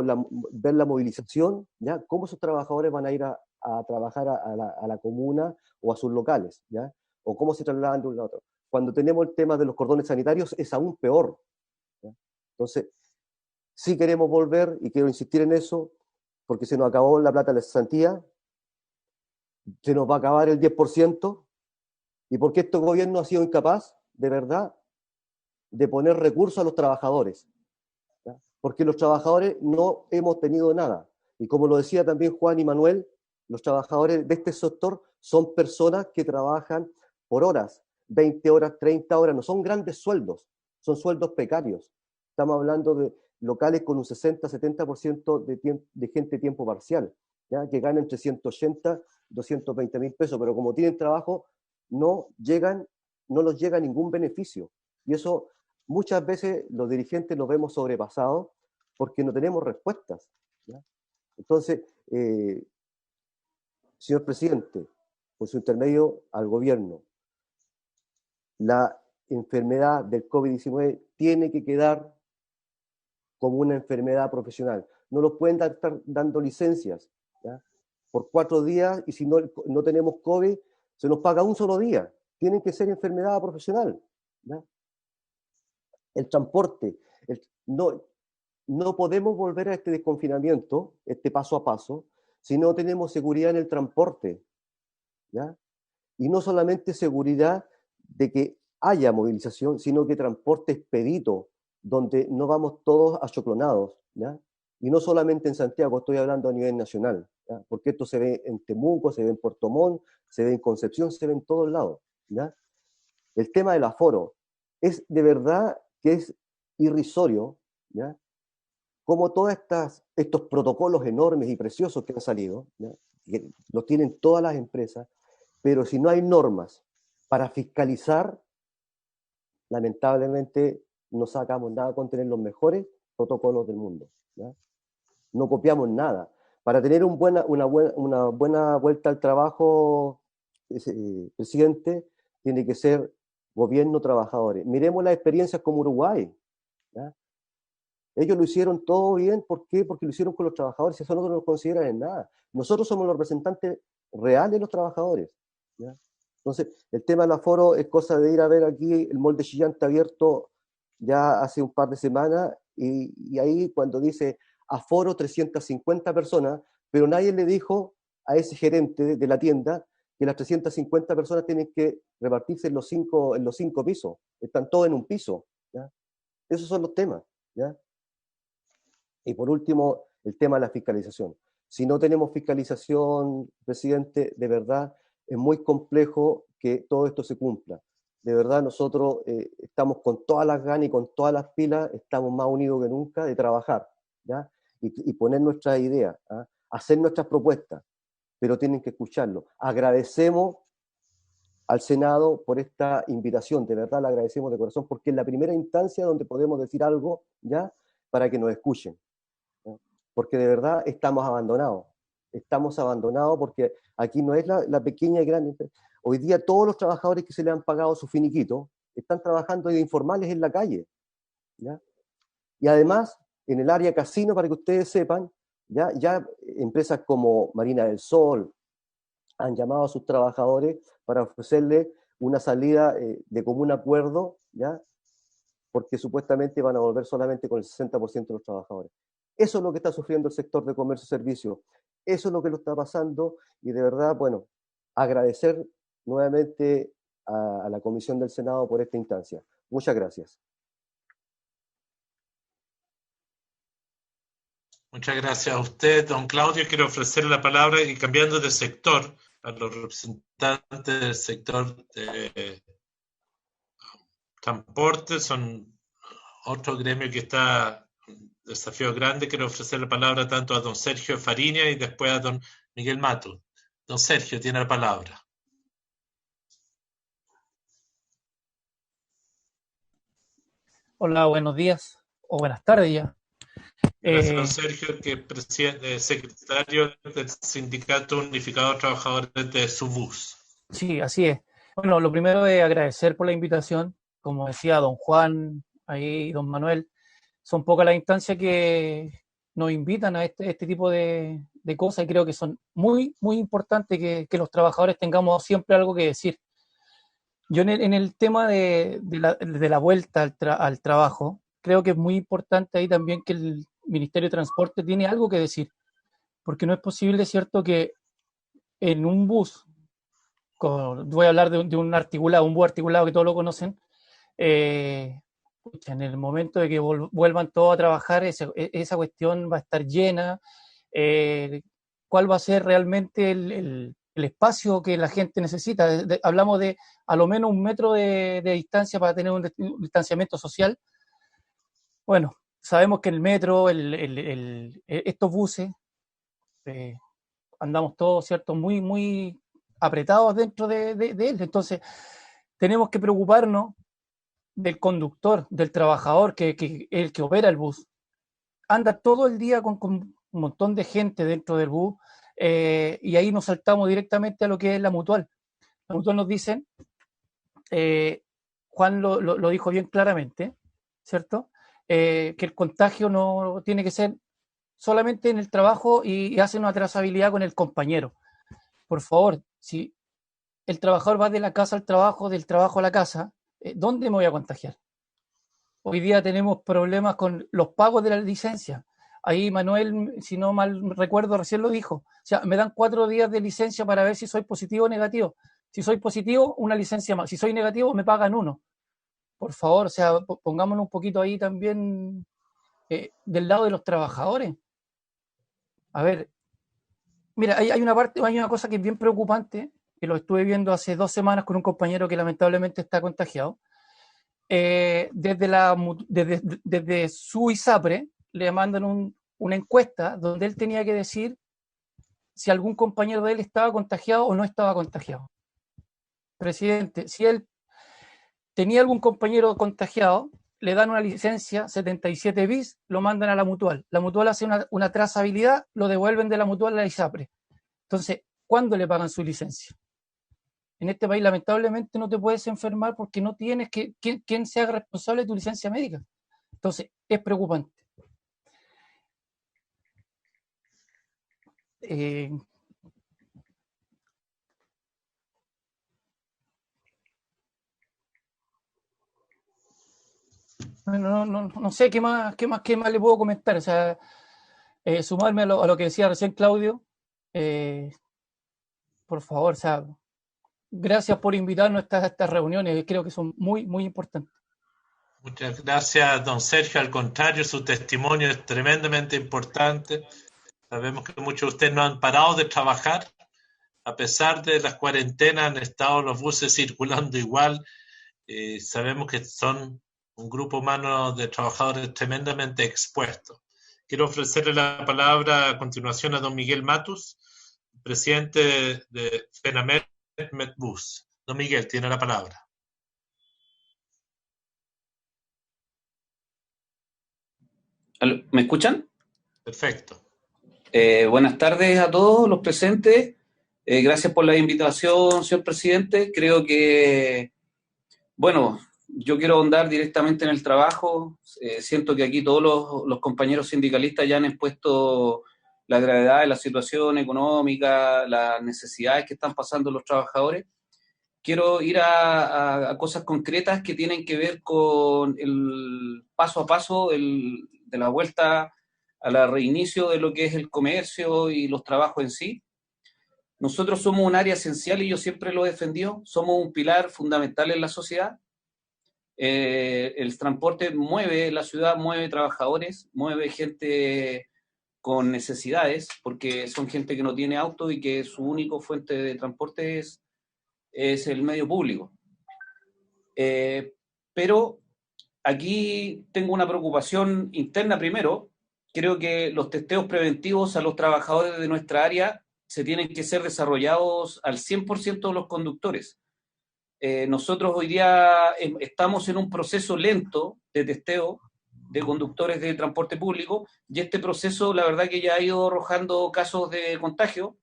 ver la movilización, ¿ya? Cómo sus trabajadores van a ir a trabajar a la comuna o a sus locales, ¿ya? O cómo se trasladan de un lado a otro. Cuando tenemos el tema de los cordones sanitarios es aún peor, ¿ya? Entonces, sí queremos volver, y quiero insistir en eso, porque se nos acabó la plata de la cesantía, se nos va a acabar el 10%, y porque este gobierno ha sido incapaz, de verdad, de poner recursos a los trabajadores, ¿ya? Porque los trabajadores no hemos tenido nada. Y como lo decía también Juan y Manuel, los trabajadores de este sector son personas que trabajan por horas, 20 horas, 30 horas, no son grandes sueldos, son sueldos precarios. Estamos hablando de locales con un 60-70% de gente de tiempo parcial, ¿ya? Que ganan entre 180 y 220 mil pesos, pero como tienen trabajo, no los llega ningún beneficio. Y eso muchas veces los dirigentes nos vemos sobrepasados porque no tenemos respuestas, ¿ya? Entonces, señor presidente, por su intermedio al gobierno, la enfermedad del COVID-19 tiene que quedar como una enfermedad profesional. No nos pueden estar dando licencias, ¿ya? Por 4 días, y si no tenemos COVID, se nos paga un solo día. Tienen que ser enfermedad profesional, ¿ya? El transporte, no podemos volver a este desconfinamiento, este paso a paso, si no tenemos seguridad en el transporte, ¿ya? Y no solamente seguridad de que haya movilización, sino que transporte expedito, donde no vamos todos achoclonados, ¿ya? Y no solamente en Santiago, estoy hablando a nivel nacional, ¿ya? Porque esto se ve en Temuco, se ve en Puerto Montt, se ve en Concepción, se ve en todos lados, ¿ya? El tema del aforo es de verdad que es irrisorio, ¿ya? Como todos estos protocolos enormes y preciosos que han salido, ¿ya? Que los tienen todas las empresas, pero si no hay normas para fiscalizar, lamentablemente no sacamos nada con tener los mejores protocolos del mundo, ¿ya? No copiamos nada. Para tener una buena vuelta al trabajo, presidente, tiene que ser gobierno, trabajadores. Miremos las experiencias como Uruguay, ¿ya? Ellos lo hicieron todo bien. ¿Por qué? Porque lo hicieron con los trabajadores, y eso no nos consideran en nada. Nosotros somos los representantes reales de los trabajadores, ¿ya? Entonces, el tema del aforo es cosa de ir a ver aquí el molde Chillán está abierto ya hace un par de semanas, y ahí cuando dice aforo 350 personas, pero nadie le dijo a ese gerente de la tienda que las 350 personas tienen que repartirse en los cinco pisos, están todos en un piso, ¿ya? Esos son los temas, ¿ya? Y por último, el tema de la fiscalización. Si no tenemos fiscalización, presidente, de verdad es muy complejo que todo esto se cumpla. De verdad, nosotros estamos con todas las ganas y con todas las pilas, estamos más unidos que nunca de trabajar, ¿ya? Y poner nuestras ideas, ¿ah? Hacer nuestras propuestas, pero tienen que escucharlo. Agradecemos al Senado por esta invitación, de verdad le agradecemos de corazón, porque es la primera instancia donde podemos decir algo, ¿ya? Para que nos escuchen, ¿ya? Porque de verdad estamos abandonados porque aquí no es la pequeña y grande. Hoy día todos los trabajadores que se le han pagado su finiquito están trabajando de informales en la calle, ¿ya? Y además, en el área casino, para que ustedes sepan, ya empresas como Marina del Sol han llamado a sus trabajadores para ofrecerles una salida de común acuerdo, ¿ya? Porque supuestamente van a volver solamente con el 60% de los trabajadores. Eso es lo que está sufriendo el sector de comercio y servicio. Eso es lo que lo está pasando, y de verdad, bueno, agradecer nuevamente a la Comisión del Senado por esta instancia. Muchas gracias. Muchas gracias a usted, don Claudio. Quiero ofrecerle la palabra, y cambiando de sector, a los representantes del sector de transporte. Son otro gremio que está desafío grande. Quiero ofrecer la palabra tanto a don Sergio Fariña y después a don Miguel Mato. Don Sergio tiene la palabra. Hola, buenos días o buenas tardes ya. Gracias, don Sergio, que es secretario del Sindicato Unificado de Trabajadores de Subús. Sí, así es. Bueno, lo primero es agradecer por la invitación. Como decía don Juan ahí, don Manuel, son pocas las instancias que nos invitan a este tipo de cosas y creo que son muy, muy importantes que los trabajadores tengamos siempre algo que decir. Yo en el tema de la vuelta al trabajo, creo que es muy importante ahí también que el Ministerio de Transporte tiene algo que decir, porque no es posible, ¿cierto?, que en un bus, voy a hablar de un articulado, un bus articulado que todos lo conocen, en el momento de que vuelvan todos a trabajar, esa cuestión va a estar llena. ¿Cuál va a ser realmente el espacio que la gente necesita? Hablamos de a lo menos 1 metro de distancia para tener un distanciamiento social. Bueno, sabemos que el metro, estos buses, andamos todos, ¿cierto?, muy, muy apretados dentro de él. Entonces, tenemos que preocuparnos del conductor, del trabajador, el que opera el bus. Anda todo el día con un montón de gente dentro del bus, y ahí nos saltamos directamente a lo que es la mutual. La mutual nos dicen, Juan lo dijo bien claramente, ¿cierto? Que el contagio no tiene que ser solamente en el trabajo y hace una trazabilidad con el compañero. Por favor, si el trabajador va de la casa al trabajo, del trabajo a la casa, ¿dónde me voy a contagiar? Hoy día tenemos problemas con los pagos de la licencia. Ahí Manuel, si no mal recuerdo, recién lo dijo. O sea, me dan 4 días de licencia para ver si soy positivo o negativo. Si soy positivo, una licencia más. Si soy negativo, me pagan 1. Por favor, o sea, pongámonos un poquito ahí también del lado de los trabajadores. A ver, mira, hay una cosa que es bien preocupante, que lo estuve viendo hace 2 semanas con un compañero que lamentablemente está contagiado. Desde su ISAPRE le mandan una encuesta donde él tenía que decir si algún compañero de él estaba contagiado o no estaba contagiado. Presidente, si él tenía algún compañero contagiado, le dan una licencia 77 bis, lo mandan a la mutual. La mutual hace una trazabilidad, lo devuelven de la mutual a la ISAPRE. Entonces, ¿cuándo le pagan su licencia? En este país, lamentablemente, no te puedes enfermar porque no tienes quien se haga responsable de tu licencia médica. Entonces, es preocupante. No sé qué más le puedo comentar. O sea, sumarme a lo que decía recién Claudio. Por favor, o sea, gracias por invitarnos a estas reuniones, creo que son muy, muy importantes. Muchas gracias, don Sergio. Al contrario, su testimonio es tremendamente importante. Sabemos que muchos de ustedes no han parado de trabajar. A pesar de las cuarentenas, han estado los buses circulando igual. Sabemos que son un grupo humano de trabajadores tremendamente expuestos. Quiero ofrecerle la palabra a continuación a don Miguel Matus, presidente de FENAMED Medbus. Don Miguel, tiene la palabra. ¿Me escuchan? Perfecto. Buenas tardes a todos los presentes. Gracias por la invitación, señor presidente. Creo que, bueno, yo quiero ahondar directamente en el trabajo. Siento que aquí todos los compañeros sindicalistas ya han expuesto la gravedad de la situación económica, las necesidades que están pasando los trabajadores. Quiero ir a cosas concretas que tienen que ver con el paso a paso de la vuelta al reinicio de lo que es el comercio y los trabajos en sí. Nosotros somos un área esencial y yo siempre lo he defendido, somos un pilar fundamental en la sociedad. El transporte mueve la ciudad, mueve trabajadores, mueve gente con necesidades, porque son gente que no tiene auto y que su única fuente de transporte es el medio público. Pero aquí tengo una preocupación interna primero. Creo que los testeos preventivos a los trabajadores de nuestra área se tienen que ser desarrollados al 100% de los conductores. Nosotros hoy día estamos en un proceso lento de testeo de conductores de transporte público, y este proceso, la verdad que ya ha ido arrojando casos de contagio.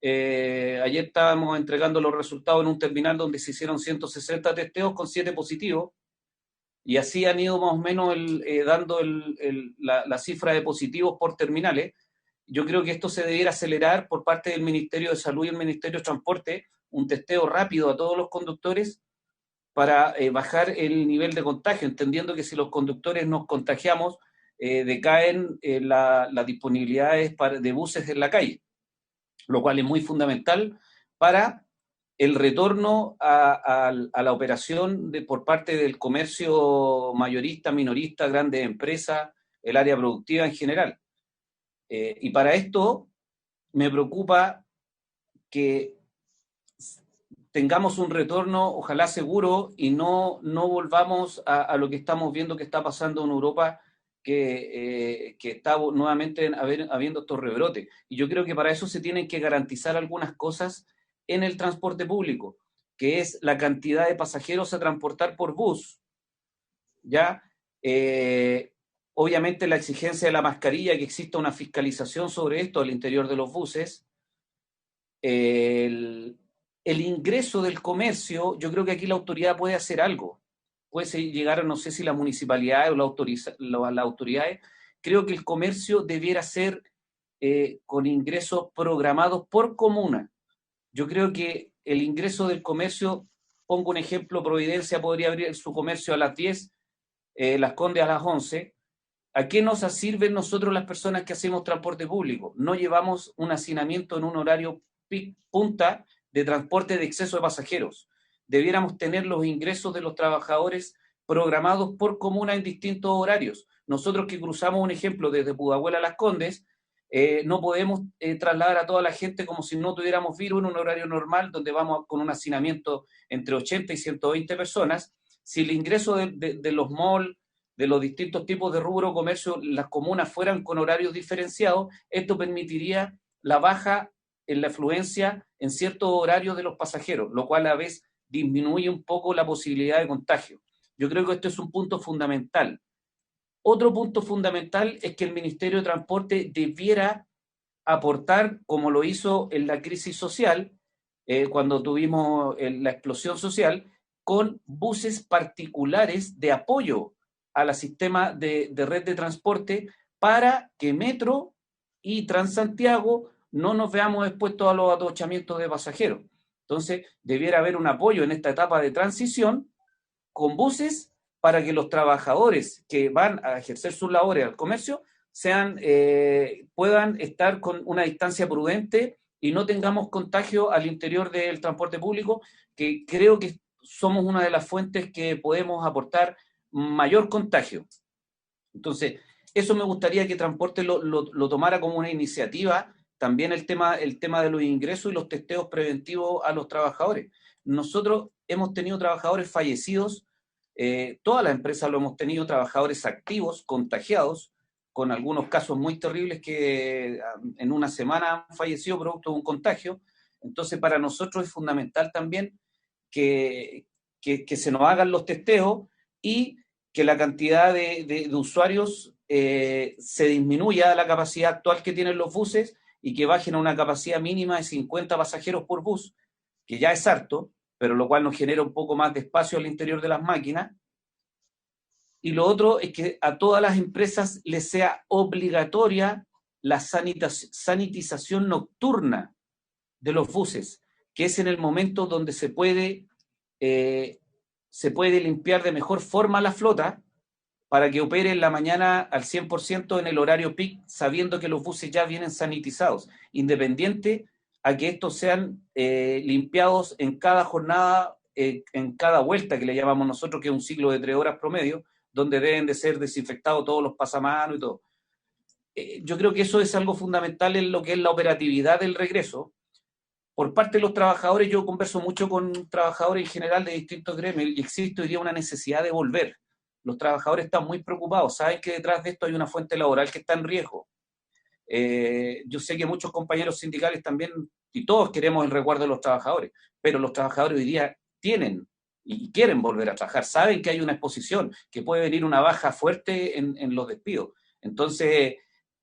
Ayer estábamos entregando los resultados en un terminal donde se hicieron 160 testeos con 7 positivos, y así han ido más o menos dando la cifra de positivos por terminales. Yo creo que esto se debiera acelerar por parte del Ministerio de Salud y el Ministerio de Transporte, un testeo rápido a todos los conductores para bajar el nivel de contagio, entendiendo que si los conductores nos contagiamos, decaen las disponibilidades de buses en la calle, lo cual es muy fundamental para el retorno a la operación por parte del comercio mayorista, minorista, grandes empresas, el área productiva en general. Y para esto me preocupa que tengamos un retorno, ojalá seguro, y no volvamos a lo que estamos viendo que está pasando en Europa, que está nuevamente habiendo estos rebrotes. Y yo creo que para eso se tienen que garantizar algunas cosas en el transporte público, que es la cantidad de pasajeros a transportar por bus, ¿ya? Obviamente la exigencia de la mascarilla, que exista una fiscalización sobre esto al interior de los buses. El ingreso del comercio, yo creo que aquí la autoridad puede hacer algo. Puede llegar, no sé si las municipalidades o las autoridades. Creo que el comercio debiera ser con ingresos programados por comuna. Yo creo que el ingreso del comercio, pongo un ejemplo, Providencia podría abrir su comercio a las 10, Las Condes a las 11. ¿A qué nos sirven nosotros las personas que hacemos transporte público? No llevamos un hacinamiento en un horario punta de transporte de exceso de pasajeros. Debiéramos tener los ingresos de los trabajadores programados por comuna en distintos horarios. Nosotros que cruzamos, un ejemplo, desde Pudahuel a Las Condes, no podemos trasladar a toda la gente como si no tuviéramos virus en un horario normal, donde vamos con un hacinamiento entre 80 y 120 personas. Si el ingreso de los malls, de los distintos tipos de rubro comercio, las comunas fueran con horarios diferenciados, esto permitiría la baja en la afluencia en ciertos horarios de los pasajeros, lo cual a la vez disminuye un poco la posibilidad de contagio. Yo creo que esto es un punto fundamental. Otro punto fundamental es que el Ministerio de Transporte debiera aportar, como lo hizo en la crisis social, cuando tuvimos la explosión social, con buses particulares de apoyo al sistema de red de transporte, para que Metro y Transantiago no nos veamos expuestos a los atochamientos de pasajeros. Entonces, debiera haber un apoyo en esta etapa de transición con buses para que los trabajadores que van a ejercer sus labores al comercio puedan estar con una distancia prudente y no tengamos contagio al interior del transporte público, que creo que somos una de las fuentes que podemos aportar mayor contagio. Entonces, eso me gustaría que Transporte lo tomara como una iniciativa. También el tema de los ingresos y los testeos preventivos a los trabajadores. Nosotros hemos tenido trabajadores fallecidos, todas las empresas lo hemos tenido, trabajadores activos, contagiados, con algunos casos muy terribles que en una semana han fallecido producto de un contagio. Entonces, para nosotros es fundamental también que se nos hagan los testeos y que la cantidad de usuarios se disminuya a la capacidad actual que tienen los buses y que bajen a una capacidad mínima de 50 pasajeros por bus, que ya es harto, pero lo cual nos genera un poco más de espacio al interior de las máquinas. Y lo otro es que a todas las empresas les sea obligatoria la sanitización nocturna de los buses, que es en el momento donde se puede limpiar de mejor forma la flota para que opere en la mañana al 100% en el horario peak, sabiendo que los buses ya vienen sanitizados, independiente a que estos sean limpiados en cada jornada, en cada vuelta que le llamamos nosotros, que es un ciclo de 3 horas promedio, donde deben de ser desinfectados todos los pasamanos y todo. Yo creo que eso es algo fundamental en lo que es la operatividad del regreso. Por parte de los trabajadores, yo converso mucho con trabajadores en general de distintos gremios y existe hoy día una necesidad de volver. Los trabajadores están muy preocupados, saben que detrás de esto hay una fuente laboral que está en riesgo. Yo sé que muchos compañeros sindicales también, y todos queremos el resguardo de los trabajadores, pero los trabajadores hoy día tienen y quieren volver a trabajar, saben que hay una exposición, que puede venir una baja fuerte en los despidos. Entonces,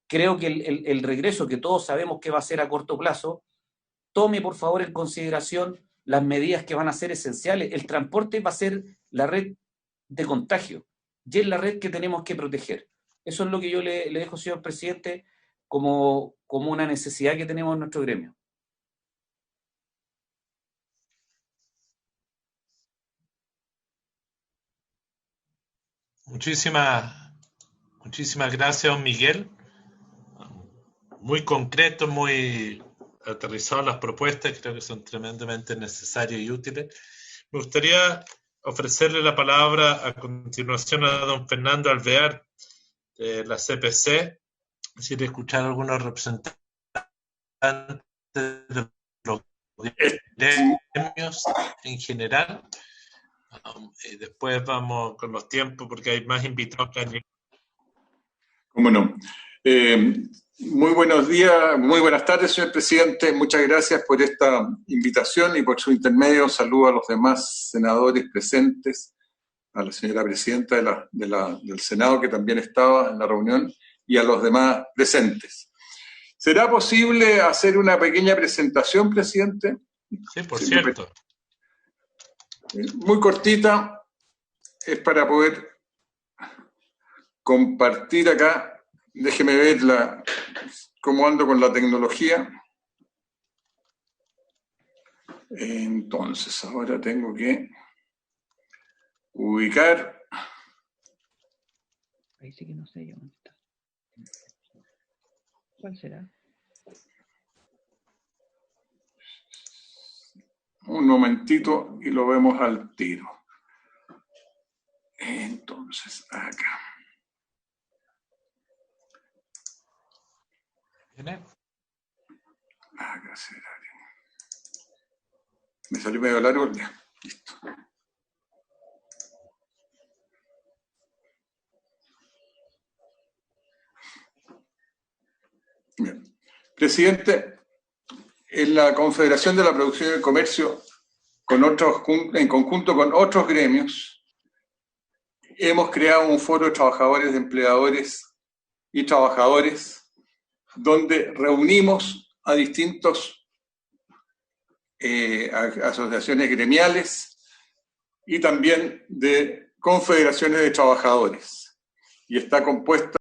creo que el regreso, que todos sabemos que va a ser a corto plazo, tome por favor en consideración las medidas que van a ser esenciales. El transporte va a ser la red de contagio y es la red que tenemos que proteger. Eso es lo que yo le dejo, señor presidente, como una necesidad que tenemos en nuestro gremio. Muchísimas gracias, don Miguel. Muy concreto, muy aterrizadas las propuestas, creo que son tremendamente necesarias y útiles. Me gustaría ofrecerle la palabra a continuación a don Fernando Alvear, de la CPC, es decir, escuchar a algunos representantes de los gremios en general. Y después vamos con los tiempos porque hay más invitados que han llegado. ¿Cómo no? Muy buenos días, muy buenas tardes, señor presidente. Muchas gracias por esta invitación y por su intermedio. Saludo a los demás senadores presentes, a la señora presidenta del Senado, que también estaba en la reunión, y a los demás presentes. ¿Será posible hacer una pequeña presentación, presidente? Sí, por cierto. Muy cortita, es para poder compartir acá. Déjeme ver cómo ando con la tecnología. Entonces, ahora tengo que ubicar. Ahí sí que no sé yo dónde está. ¿Cuál será? Un momentito y lo vemos al tiro. Entonces, acá. Acá será. Me salió medio largo. Ya, listo. Bien. Presidente, en la Confederación de la Producción y el Comercio, en conjunto con otros gremios, hemos creado un foro de trabajadores, de empleadores y trabajadores, donde reunimos a distintos asociaciones gremiales y también de confederaciones de trabajadores. Y está compuesta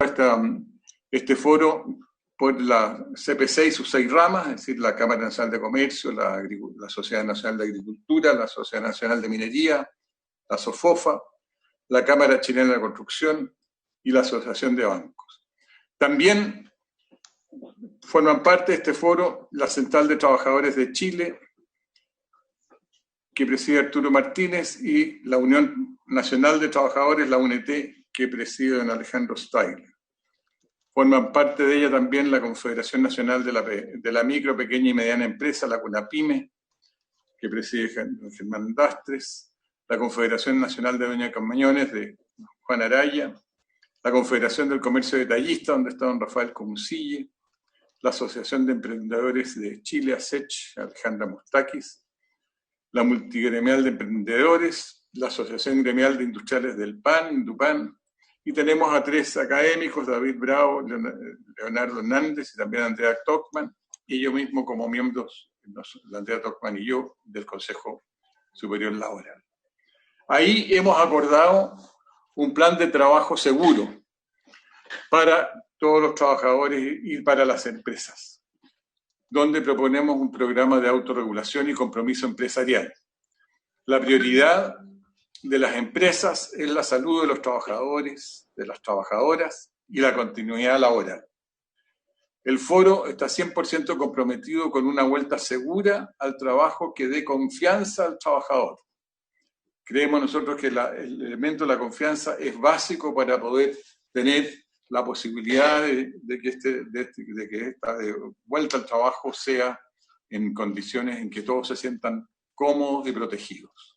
este foro por la CPC y sus 6 ramas, es decir, la Cámara Nacional de Comercio, la Sociedad Nacional de Agricultura, la Sociedad Nacional de Minería, la SOFOFA, la Cámara Chilena de Construcción y la Asociación de Bancos. También forman parte de este foro la Central de Trabajadores de Chile, que preside Arturo Martínez, y la Unión Nacional de Trabajadores, la UNT, que preside don Alejandro Steyler. Forman parte de ella también la Confederación Nacional de la Micro, Pequeña y Mediana Empresa, la CUNAPYME, que preside Germán Dastres, la Confederación Nacional de Doña Camañones, de Juan Araya, la Confederación del Comercio Detallista, donde está don Rafael Comusille, la Asociación de Emprendedores de Chile, ASECH, Alejandra Mustakis, la Multigremial de Emprendedores, la Asociación Gremial de Industriales del PAN, Indupan, y tenemos a 3 académicos, David Bravo, Leonardo Hernández y también Andrea Tockman, y yo mismo como miembros, Andrea Tockman y yo, del Consejo Superior Laboral. Ahí hemos acordado un plan de trabajo seguro para todos los trabajadores y para las empresas, donde proponemos un programa de autorregulación y compromiso empresarial. La prioridad de las empresas es la salud de los trabajadores, de las trabajadoras y la continuidad laboral. El foro está 100% comprometido con una vuelta segura al trabajo que dé confianza al trabajador. Creemos nosotros que el elemento de la confianza es básico para poder tener la posibilidad de que esta vuelta al trabajo sea en condiciones en que todos se sientan cómodos y protegidos.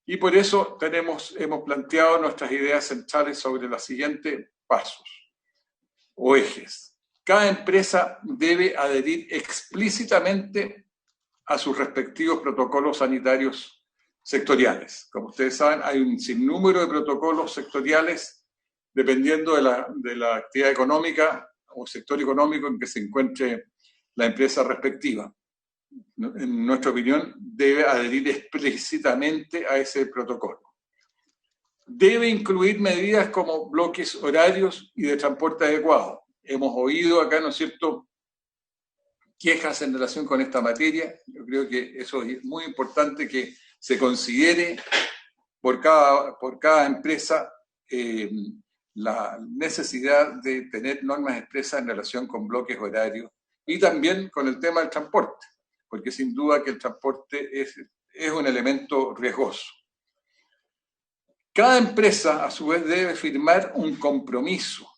Y por eso hemos planteado nuestras ideas centrales sobre los siguientes pasos o ejes. cada empresa debe adherir explícitamente a sus respectivos protocolos sanitarios sectoriales. Como ustedes saben, hay un sinnúmero de protocolos sectoriales dependiendo de la actividad económica o sector económico en que se encuentre la empresa respectiva. En nuestra opinión, debe adherir explícitamente a ese protocolo. Debe incluir medidas como bloques horarios y de transporte adecuado. Hemos oído acá, ¿no es cierto?, quejas en relación con esta materia. Yo creo que eso es muy importante, que se considere por cada empresa la necesidad de tener normas expresas en relación con bloques horarios y también con el tema del transporte, porque sin duda que el transporte es un elemento riesgoso. Cada empresa, a su vez, debe firmar un compromiso,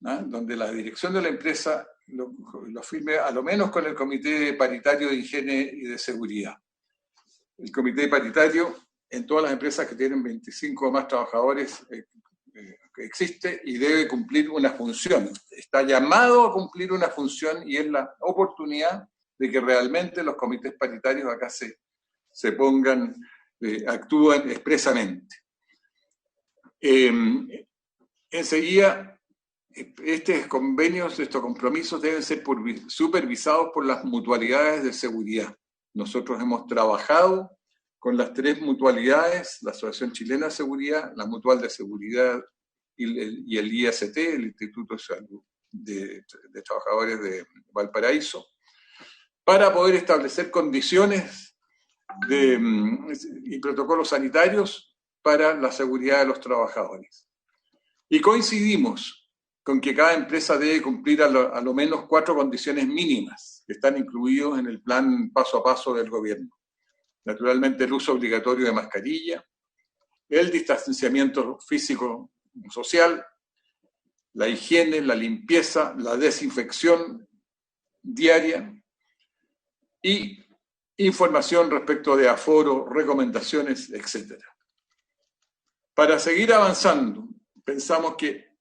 ¿no?, donde la dirección de la empresa lo firme a lo menos con el Comité Paritario de Higiene y de Seguridad. El Comité Paritario, en todas las empresas que tienen 25 o más trabajadores, existe y debe cumplir una función. Está llamado a cumplir una función y es la oportunidad de que realmente los comités paritarios acá se pongan, actúen expresamente. Enseguida, estos convenios, estos compromisos deben ser supervisados por las mutualidades de seguridad. Nosotros hemos trabajado con las 3 mutualidades, la Asociación Chilena de Seguridad, la Mutual de Seguridad y el IST, el Instituto de Trabajadores de Valparaíso, para poder establecer condiciones y protocolos sanitarios para la seguridad de los trabajadores. Y coincidimos con que cada empresa debe cumplir a lo menos 4 condiciones mínimas que están incluidos en el plan paso a paso del gobierno. Naturalmente, el uso obligatorio de mascarilla, el distanciamiento físico-social, la higiene, la limpieza, la desinfección diaria y información respecto de aforo, recomendaciones, etc. Para seguir avanzando, pensamos que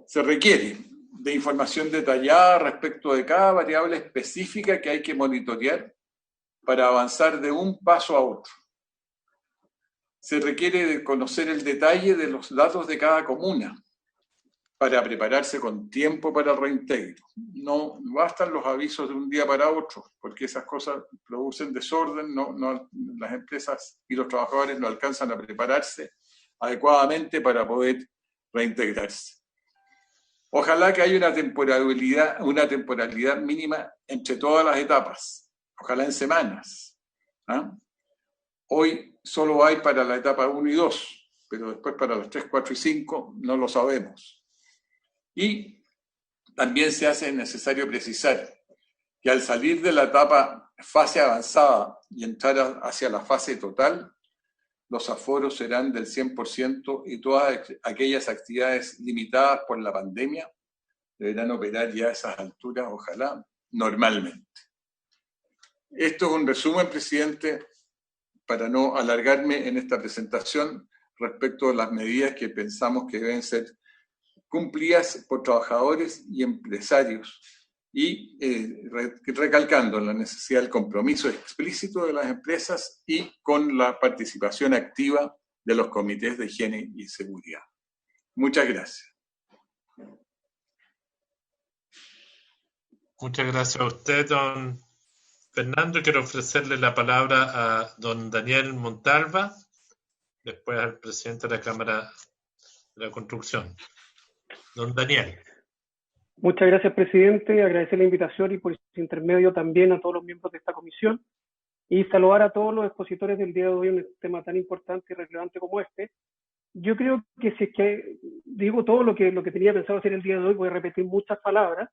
se requiere de información detallada respecto de cada variable específica que hay que monitorear para avanzar de un paso a otro. Se requiere de conocer el detalle de los datos de cada comuna para prepararse con tiempo para el reintegro. No bastan los avisos de un día para otro, porque esas cosas producen desorden, las empresas y los trabajadores no alcanzan a prepararse adecuadamente para poder reintegrarse. Ojalá que haya una temporalidad mínima entre todas las etapas, ojalá en semanas. Hoy solo hay para la etapa 1 y 2, pero después para las 3, 4 y 5 no lo sabemos. Y también se hace necesario precisar que al salir de la etapa fase avanzada y entrar hacia la fase total, los aforos serán del 100% y todas aquellas actividades limitadas por la pandemia deberán operar ya a esas alturas, ojalá, normalmente. Esto es un resumen, presidente, para no alargarme en esta presentación respecto a las medidas que pensamos que deben ser cumplidas por trabajadores y empresarios y recalcando la necesidad del compromiso explícito de las empresas y con la participación activa de los comités de higiene y seguridad. Muchas gracias. Muchas gracias a usted, don Fernando. Quiero ofrecerle la palabra a don Daniel Montalva, después al presidente de la Cámara de la Construcción. Don Daniel. Muchas gracias, presidente. Agradecer la invitación y por su intermedio también a todos los miembros de esta comisión y saludar a todos los expositores del día de hoy en un tema tan importante y relevante como este. Yo creo que si es que digo todo lo que tenía pensado hacer el día de hoy, voy a repetir muchas palabras.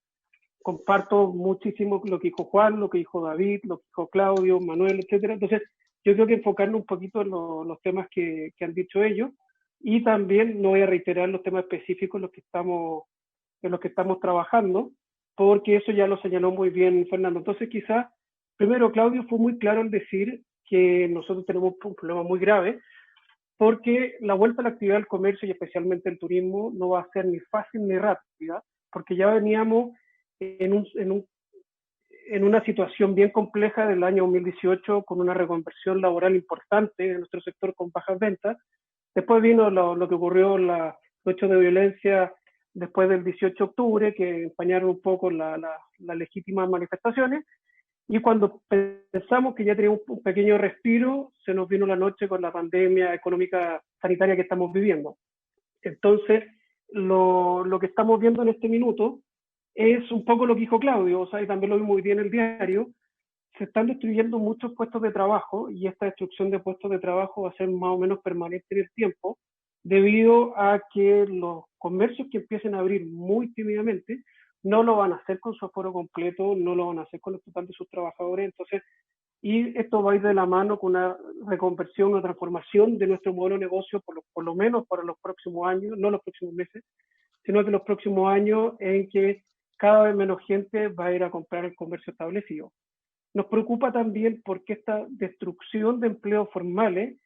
Comparto muchísimo lo que dijo Juan, lo que dijo David, lo que dijo Claudio, Manuel, etcétera. Entonces, yo creo que enfocarnos un poquito en los temas que han dicho ellos y también no voy a reiterar los temas específicos en los que estamos trabajando, porque eso ya lo señaló muy bien Fernando. Entonces, quizás, primero, Claudio fue muy claro al decir que nosotros tenemos un problema muy grave, porque la vuelta a la actividad del comercio y especialmente el turismo no va a ser ni fácil ni rápida, porque ya veníamos en una situación bien compleja del año 2018 con una reconversión laboral importante en nuestro sector con bajas ventas. Después vino lo que ocurrió, los hechos de violencia después del 18 de octubre, que empañaron un poco las legítimas manifestaciones, y cuando pensamos que ya teníamos un pequeño respiro, se nos vino la noche con la pandemia económica sanitaria que estamos viviendo. Entonces, lo que estamos viendo en este minuto es un poco lo que dijo Claudio, o sea, y también lo vimos muy bien en el diario. Se están destruyendo muchos puestos de trabajo, y esta destrucción de puestos de trabajo va a ser más o menos permanente en el tiempo, debido a que los comercios que empiecen a abrir muy tímidamente no lo van a hacer con su aforo completo, no lo van a hacer con el total de sus trabajadores. Entonces, y esto va a ir de la mano con una reconversión, una transformación de nuestro modelo de negocio, por lo menos para los próximos años, no los próximos meses, sino que los próximos años, en que cada vez menos gente va a ir a comprar el comercio establecido. Nos preocupa también porque esta destrucción de empleos formales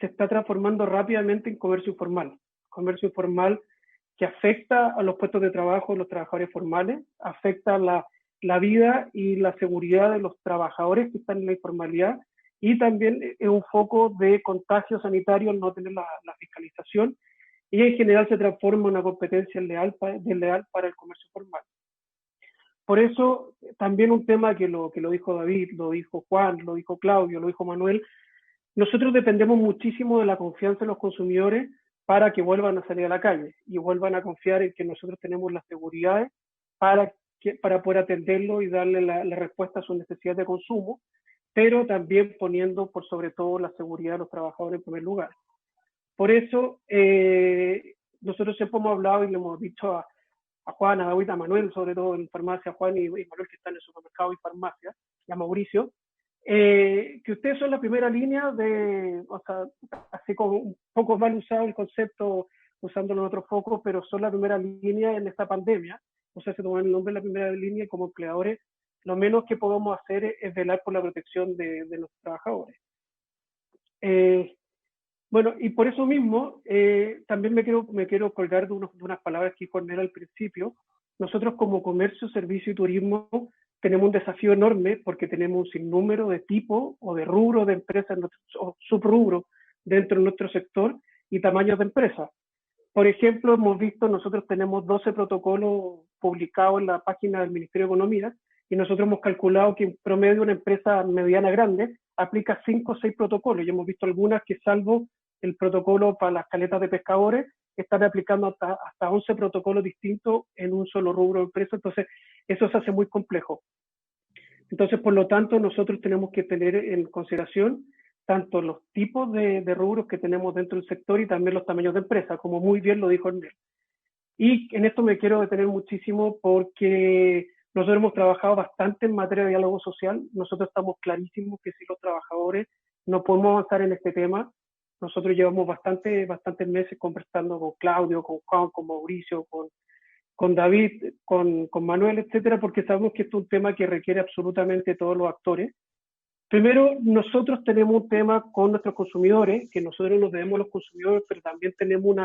se está transformando rápidamente en comercio informal que afecta a los puestos de trabajo de los trabajadores formales, afecta la vida y la seguridad de los trabajadores que están en la informalidad, y también es un foco de contagio sanitario al no tener la fiscalización, y en general se transforma en una competencia desleal para el comercio formal. Por eso, también un tema que lo dijo David, lo dijo Juan, lo dijo Claudio, lo dijo Manuel, nosotros dependemos muchísimo de la confianza de los consumidores para que vuelvan a salir a la calle y vuelvan a confiar en que nosotros tenemos las seguridades para poder atenderlo y darle la respuesta a sus necesidades de consumo, pero también poniendo por sobre todo la seguridad de los trabajadores en primer lugar. Por eso, nosotros siempre hemos hablado y le hemos dicho a Juan, a David, a Manuel, sobre todo en farmacia, Juan y Manuel, que están en el supermercado y farmacia, y a Mauricio, que ustedes son la primera línea o sea, así como un poco mal usado el concepto, usándolo en otro foco, pero son la primera línea en esta pandemia. O sea, se toman el nombre de la primera línea, y como empleadores, lo menos que podemos hacer es velar por la protección de los trabajadores. Bueno, y por eso mismo, también me quiero colgar de unas palabras que dijo Ernest al principio. Nosotros como comercio, servicio y turismo tenemos un desafío enorme, porque tenemos un sinnúmero de tipos o de rubros de empresas o subrubros dentro de nuestro sector y tamaños de empresas. Por ejemplo, hemos visto, nosotros tenemos 12 protocolos publicados en la página del Ministerio de Economía, y nosotros hemos calculado que en promedio una empresa mediana grande aplica 5 o 6 protocolos, y hemos visto algunas que, salvo el protocolo para las caletas de pescadores, están aplicando hasta 11 protocolos distintos en un solo rubro de empresa. Entonces, eso se hace muy complejo. Entonces, por lo tanto, nosotros tenemos que tener en consideración tanto los tipos de rubros que tenemos dentro del sector y también los tamaños de empresa, como muy bien lo dijo Ernest. Y en esto me quiero detener muchísimo, porque nosotros hemos trabajado bastante en materia de diálogo social. Nosotros estamos clarísimos que si los trabajadores no podemos avanzar en este tema, nosotros llevamos bastantes meses conversando con Claudio, con Juan, con Mauricio, con David, con Manuel, etcétera, porque sabemos que esto es un tema que requiere absolutamente todos los actores. Primero, nosotros tenemos un tema con nuestros consumidores, que nosotros nos debemos a los consumidores, pero también tenemos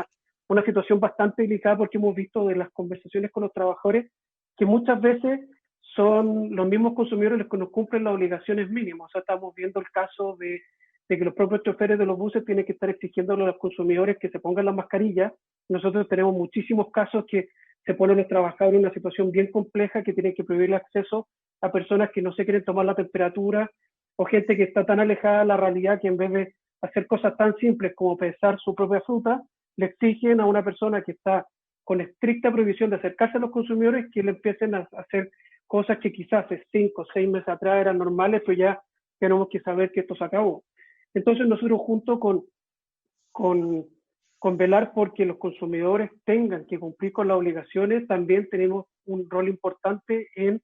una situación bastante delicada, porque hemos visto de las conversaciones con los trabajadores que muchas veces son los mismos consumidores los que nos cumplen las obligaciones mínimas. O sea, estamos viendo el caso de que los propios choferes de los buses tienen que estar exigiéndole a los consumidores que se pongan las mascarillas. Nosotros tenemos muchísimos casos que se ponen los trabajadores en una situación bien compleja, que tienen que prohibir el acceso a personas que no se quieren tomar la temperatura, o gente que está tan alejada de la realidad que en vez de hacer cosas tan simples como pesar su propia fruta, le exigen a una persona que está con estricta prohibición de acercarse a los consumidores que le empiecen a hacer cosas que quizás hace 5 o 6 meses atrás eran normales, pero ya tenemos que saber que esto se acabó. Entonces nosotros, junto con velar porque los consumidores tengan que cumplir con las obligaciones, también tenemos un rol importante en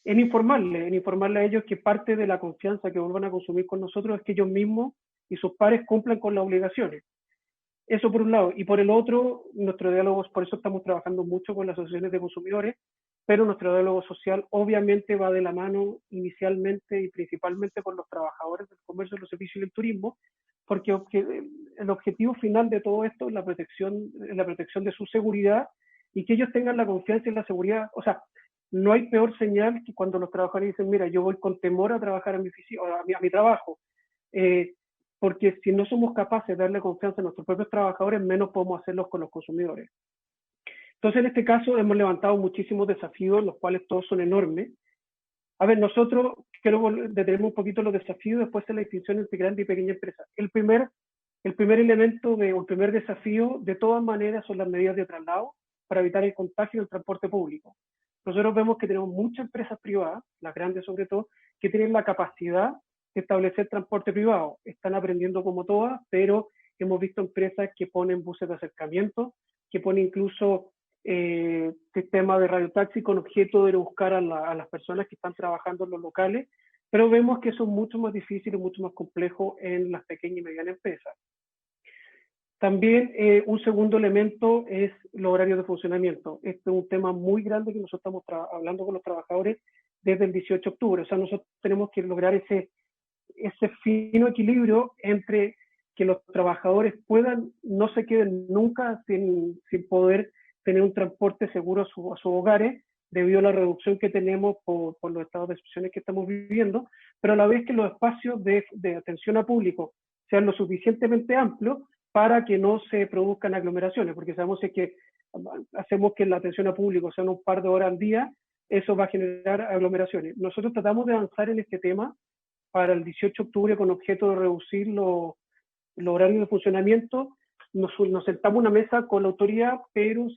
informarles a ellos que parte de la confianza que vuelvan a consumir con nosotros es que ellos mismos y sus pares cumplan con las obligaciones. Eso por un lado. Y por el otro, nuestro diálogo, por eso estamos trabajando mucho con las asociaciones de consumidores, pero nuestro diálogo social obviamente va de la mano inicialmente y principalmente con los trabajadores del comercio, los servicios y el turismo, porque el objetivo final de todo esto es la protección de su seguridad y que ellos tengan la confianza y la seguridad. O sea, no hay peor señal que cuando los trabajadores dicen, mira, yo voy con temor a trabajar a mi oficina, a mi trabajo, porque si no somos capaces de darle confianza a nuestros propios trabajadores, menos podemos hacerlos con los consumidores. Entonces, en este caso, hemos levantado muchísimos desafíos, los cuales todos son enormes. A ver, nosotros, quiero detener un poquito los desafíos, después de la distinción entre grande y pequeña empresa. El primer elemento, o el primer desafío, de todas maneras, son las medidas de traslado para evitar el contagio del transporte público. Nosotros vemos que tenemos muchas empresas privadas, las grandes sobre todo, que tienen la capacidad de establecer transporte privado. Están aprendiendo como todas, pero hemos visto empresas que ponen buses de acercamiento, que ponen incluso sistemas de radiotaxi con objeto de buscar a las personas que están trabajando en los locales, pero vemos que eso es mucho más difícil y mucho más complejo en las pequeñas y medianas empresas. También un segundo elemento es los horarios de funcionamiento. Este es un tema muy grande que nosotros estamos hablando con los trabajadores desde el 18 de octubre. O sea, nosotros tenemos que lograr ese fino equilibrio entre que los trabajadores no se queden nunca sin poder tener un transporte seguro a sus hogares, debido a la reducción que tenemos por los estados de excepciones que estamos viviendo, pero a la vez que los espacios de atención a público sean lo suficientemente amplios para que no se produzcan aglomeraciones, porque sabemos que hacemos que la atención a público sea un par de horas al día, eso va a generar aglomeraciones. Nosotros tratamos de avanzar en este tema para el 18 de octubre con objeto de reducir los horarios de funcionamiento. Nos sentamos a una mesa con la autoridad, pero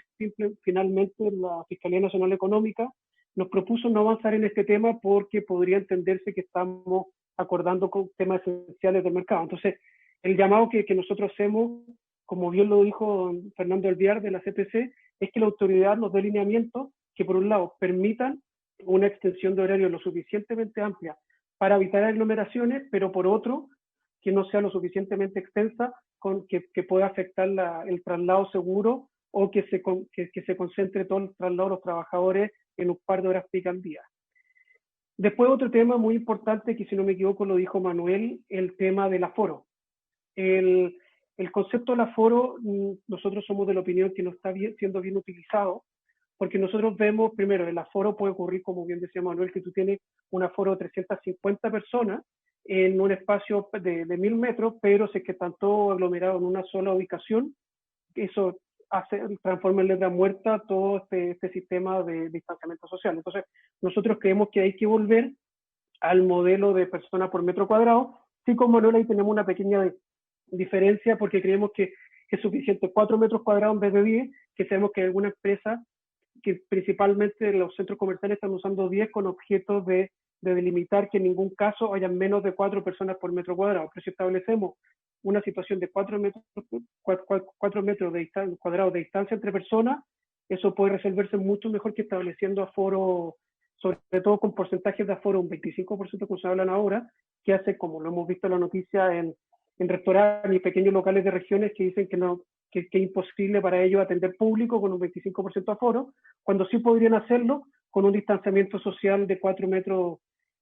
finalmente la Fiscalía Nacional Económica nos propuso no avanzar en este tema porque podría entenderse que estamos acordando con temas esenciales del mercado. Entonces, el llamado que nosotros hacemos, como bien lo dijo Fernando Alvear de la CPC, es que la autoridad nos dé lineamientos que, por un lado, permitan una extensión de horario lo suficientemente amplia para evitar aglomeraciones, pero por otro, que no sea lo suficientemente extensa que pueda afectar el traslado seguro o que se concentre todo el traslado de los trabajadores en un par de horas pica al día. Después otro tema muy importante, que si no me equivoco lo dijo Manuel, el tema del aforo. El concepto del aforo, nosotros somos de la opinión que no está siendo bien utilizado, porque nosotros vemos, primero, el aforo puede ocurrir, como bien decía Manuel, que tú tienes un aforo de 350 personas en un espacio de 1000 metros, pero si es que están todos aglomerados en una sola ubicación, eso transforma en letra muerta todo este sistema de distanciamiento social. Entonces, nosotros creemos que hay que volver al modelo de personas por metro cuadrado. Sí, con Manuel ahí tenemos una pequeña diferencia, porque creemos que es suficiente 4 metros cuadrados en vez de 10, que sabemos que hay alguna empresa que principalmente los centros comerciales están usando 10 con objeto de delimitar que en ningún caso hayan menos de 4 personas por metro cuadrado. Pero si establecemos una situación de 4 metros cuadrados de distancia entre personas, eso puede resolverse mucho mejor que estableciendo aforo, sobre todo con porcentajes de aforo, un 25% como se hablan ahora, que hace, como lo hemos visto en la noticia, en restaurantes y pequeños locales de regiones que dicen que es imposible para ellos atender público con un 25% de aforo, cuando sí podrían hacerlo con un distanciamiento social de 4 metros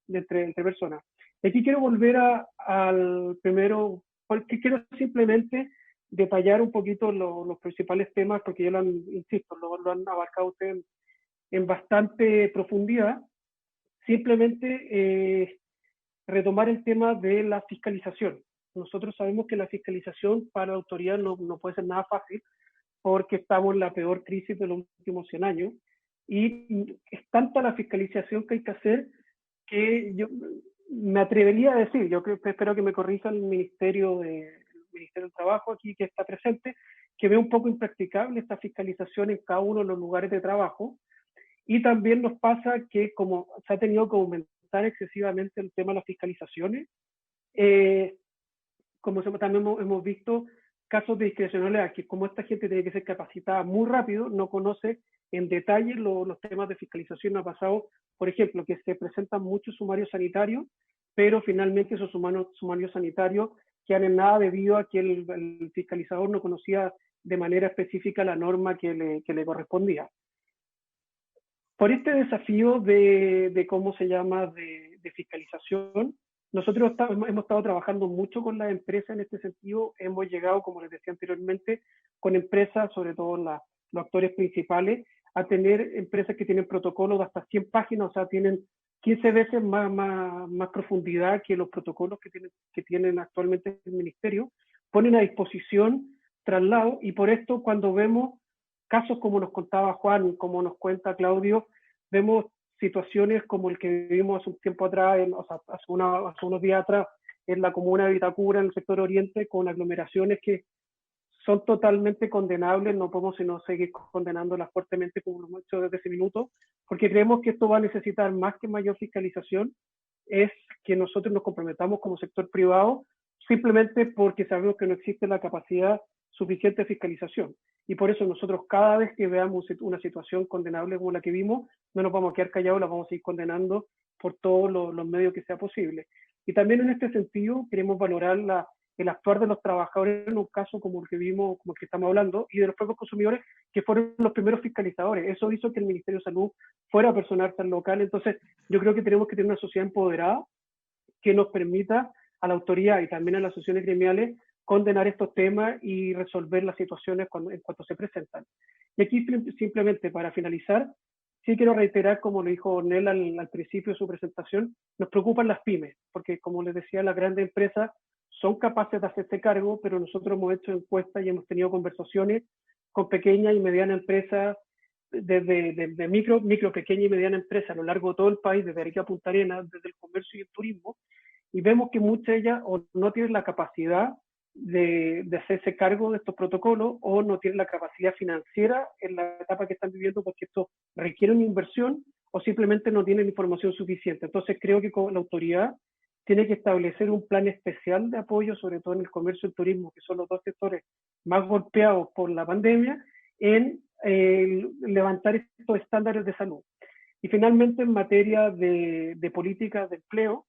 entre personas. Y aquí quiero volver al primero, porque quiero simplemente detallar un poquito los principales temas, porque ya lo han abarcado ustedes en bastante profundidad. Simplemente retomar el tema de la fiscalización. Nosotros sabemos que la fiscalización para la autoridad no puede ser nada fácil, porque estamos en la peor crisis de los últimos 100 años, y es tanta la fiscalización que hay que hacer que yo me atrevería a decir, espero que me corrija el Ministerio del Trabajo aquí que está presente, que veo un poco impracticable esta fiscalización en cada uno de los lugares de trabajo. Y también nos pasa que, como se ha tenido que aumentar excesivamente el tema de las fiscalizaciones, como también hemos visto casos de discrecionalidad, que como esta gente tiene que ser capacitada muy rápido, no conoce en detalle los temas de fiscalización. Ha pasado, por ejemplo, que se presentan muchos sumarios sanitarios, pero finalmente esos sumarios sanitarios quedan en nada debido a que el fiscalizador no conocía de manera específica la norma que le correspondía. Por este desafío de cómo se llama, de fiscalización, nosotros hemos estado trabajando mucho con las empresas en este sentido. Hemos llegado, como les decía anteriormente, con empresas, sobre todo las actores principales, a tener empresas que tienen protocolos de hasta 100 páginas, o sea, tienen 15 veces más profundidad que los protocolos que tienen actualmente el Ministerio, ponen a disposición traslado, y por esto cuando vemos casos como nos contaba Juan, como nos cuenta Claudio, vemos situaciones como el que vivimos hace un tiempo atrás, hace unos días atrás, en la comuna de Vitacura, en el sector oriente, con aglomeraciones que son totalmente condenables. No podemos sino seguir condenándolas fuertemente como lo hemos hecho desde ese minuto, porque creemos que esto va a necesitar más que mayor fiscalización, es que nosotros nos comprometamos como sector privado, simplemente porque sabemos que no existe la capacidad suficiente de fiscalización. Y por eso nosotros cada vez que veamos una situación condenable como la que vimos, no nos vamos a quedar callados, la vamos a seguir condenando por todos los medios que sea posible. Y también en este sentido queremos valorar el actuar de los trabajadores en un caso como el que vimos, como el que estamos hablando, y de los propios consumidores, que fueron los primeros fiscalizadores. Eso hizo que el Ministerio de Salud fuera a personarse al local. Entonces, yo creo que tenemos que tener una sociedad empoderada que nos permita a la autoridad y también a las asociaciones gremiales condenar estos temas y resolver las situaciones en cuanto se presentan. Y aquí simplemente para finalizar, sí quiero reiterar, como lo dijo Ornel al principio de su presentación, nos preocupan las pymes, porque como les decía, las grandes empresas son capaces de hacerse cargo, pero nosotros hemos hecho encuestas y hemos tenido conversaciones con pequeñas y medianas empresas, desde micro, pequeña y mediana empresa a lo largo de todo el país, desde Arica a Punta Arenas, desde el comercio y el turismo, y vemos que muchas de ellas o no tienen la capacidad de hacerse cargo de estos protocolos, o no tienen la capacidad financiera en la etapa que están viviendo, porque esto requiere una inversión, o simplemente no tienen información suficiente. Entonces creo que la autoridad tiene que establecer un plan especial de apoyo, sobre todo en el comercio y el turismo, que son los dos sectores más golpeados por la pandemia, en levantar estos estándares de salud. Y finalmente, en materia de políticas de empleo,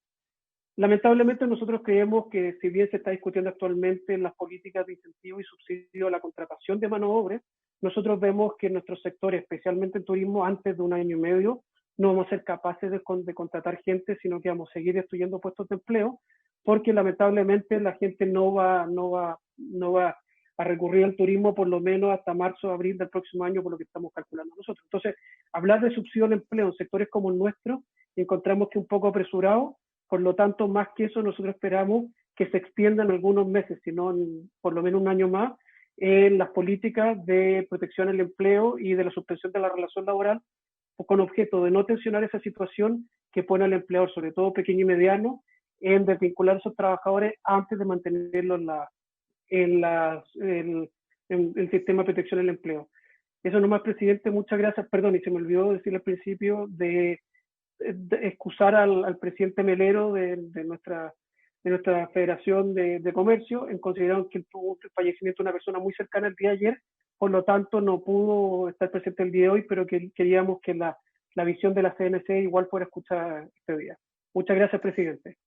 lamentablemente nosotros creemos que, si bien se está discutiendo actualmente en las políticas de incentivo y subsidio a la contratación de mano de obra, nosotros vemos que en nuestro sector, especialmente en turismo, antes de un año y medio, no vamos a ser capaces de contratar gente, sino que vamos a seguir destruyendo puestos de empleo, porque lamentablemente la gente no va a recurrir al turismo por lo menos hasta marzo o abril del próximo año, por lo que estamos calculando nosotros. Entonces, hablar de subsidio al empleo en sectores como el nuestro, encontramos que es un poco apresurado. Por lo tanto, más que eso, nosotros esperamos que se extiendan algunos meses, sino por lo menos un año más, en las políticas de protección al empleo y de la suspensión de la relación laboral, con objeto de no tensionar esa situación que pone al empleador, sobre todo pequeño y mediano, en desvincular a esos trabajadores antes de mantenerlos en el sistema de protección al empleo. Eso nomás, presidente, muchas gracias. Perdón, y se me olvidó decir al principio de excusar al presidente Melero de nuestra Federación de Comercio, en consideración que tuvo el fallecimiento de una persona muy cercana el día de ayer, por lo tanto no pudo estar presente el día de hoy, pero que queríamos que la visión de la CNC igual fuera escuchada este día. Muchas gracias, presidente.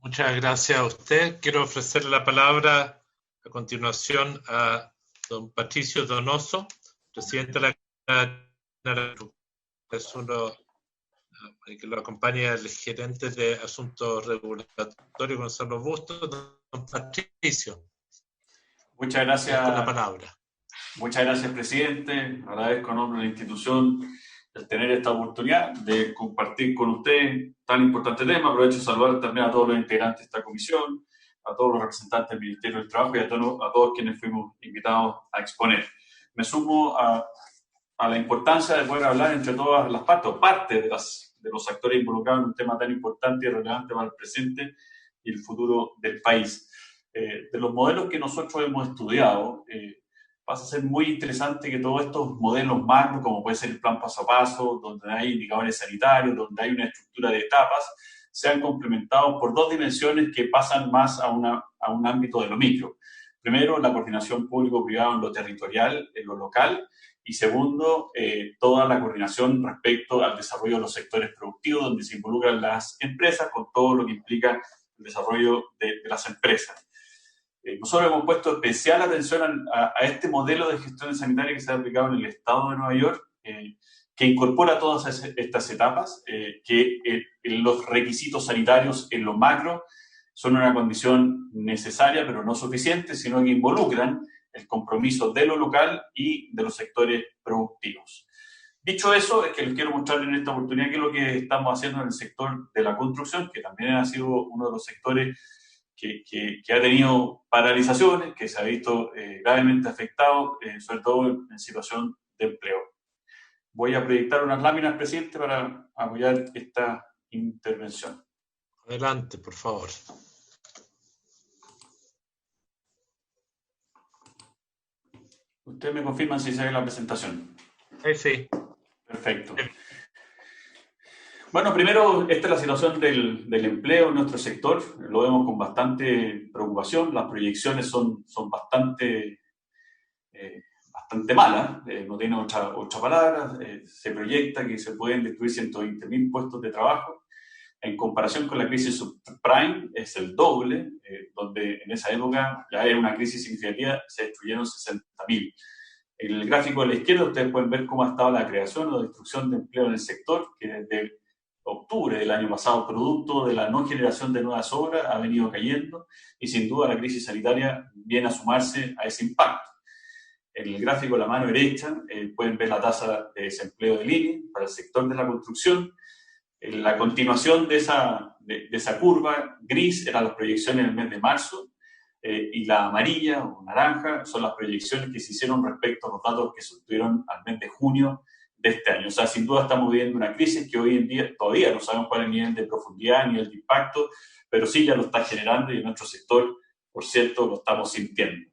Muchas gracias a usted. Quiero ofrecer la palabra a continuación a don Patricio Donoso, presidente de la Cámara, es uno que lo acompaña el gerente de Asuntos Regulatorios, Gonzalo Bustos. Don Patricio. Muchas gracias. Con la palabra. Muchas gracias, presidente. Agradezco en nombre de la institución el tener esta oportunidad de compartir con usted tan importante tema. Aprovecho de saludar también a todos los integrantes de esta comisión, a todos los representantes del Ministerio del Trabajo y a todos quienes fuimos invitados a exponer. Me sumo a la importancia de poder hablar entre todas las partes, o parte de los actores involucrados en un tema tan importante y relevante para el presente y el futuro del país. De los modelos que nosotros hemos estudiado, pasa a ser muy interesante que todos estos modelos macro, como puede ser el plan paso a paso, donde hay indicadores sanitarios, donde hay una estructura de etapas, sean complementados por dos dimensiones que pasan más a un ámbito de lo micro. Primero, la coordinación público-privada en lo territorial, en lo local, y segundo, toda la coordinación respecto al desarrollo de los sectores productivos, donde se involucran las empresas con todo lo que implica el desarrollo de las empresas. Nosotros hemos puesto especial atención a este modelo de gestión sanitaria que se ha aplicado en el estado de Nueva York, que incorpora todas estas etapas, que los requisitos sanitarios en lo macro son una condición necesaria, pero no suficiente, sino que involucran el compromiso de lo local y de los sectores productivos. Dicho eso, es que les quiero mostrar en esta oportunidad qué es lo que estamos haciendo en el sector de la construcción, que también ha sido uno de los sectores que ha tenido paralizaciones, que se ha visto gravemente afectado, sobre todo en situación de empleo. Voy a proyectar unas láminas, presidente, para apoyar esta intervención. Adelante, por favor. Ustedes me confirman si se ve la presentación. Sí. Perfecto. Bueno, primero, esta es la situación del empleo en nuestro sector. Lo vemos con bastante preocupación. Las proyecciones son bastante malas. No tiene otra palabra. Se proyecta que se pueden destruir 120.000 puestos de trabajo. En comparación con la crisis subprime, es el doble, donde en esa época ya era una crisis significativa, se destruyeron 60.000. En el gráfico de la izquierda ustedes pueden ver cómo ha estado la creación o destrucción de empleo en el sector, que desde octubre del año pasado, producto de la no generación de nuevas obras, ha venido cayendo, y sin duda la crisis sanitaria viene a sumarse a ese impacto. En el gráfico de la mano derecha pueden ver la tasa de desempleo del INE para el sector de la construcción. La continuación de esa curva gris eran las proyecciones en el mes de marzo, y la amarilla o naranja son las proyecciones que se hicieron respecto a los datos que se obtuvieron al mes de junio de este año. O sea, sin duda estamos viviendo una crisis que hoy en día todavía no sabemos cuál es el nivel de profundidad, nivel de impacto, pero sí ya lo está generando y en nuestro sector, por cierto, lo estamos sintiendo.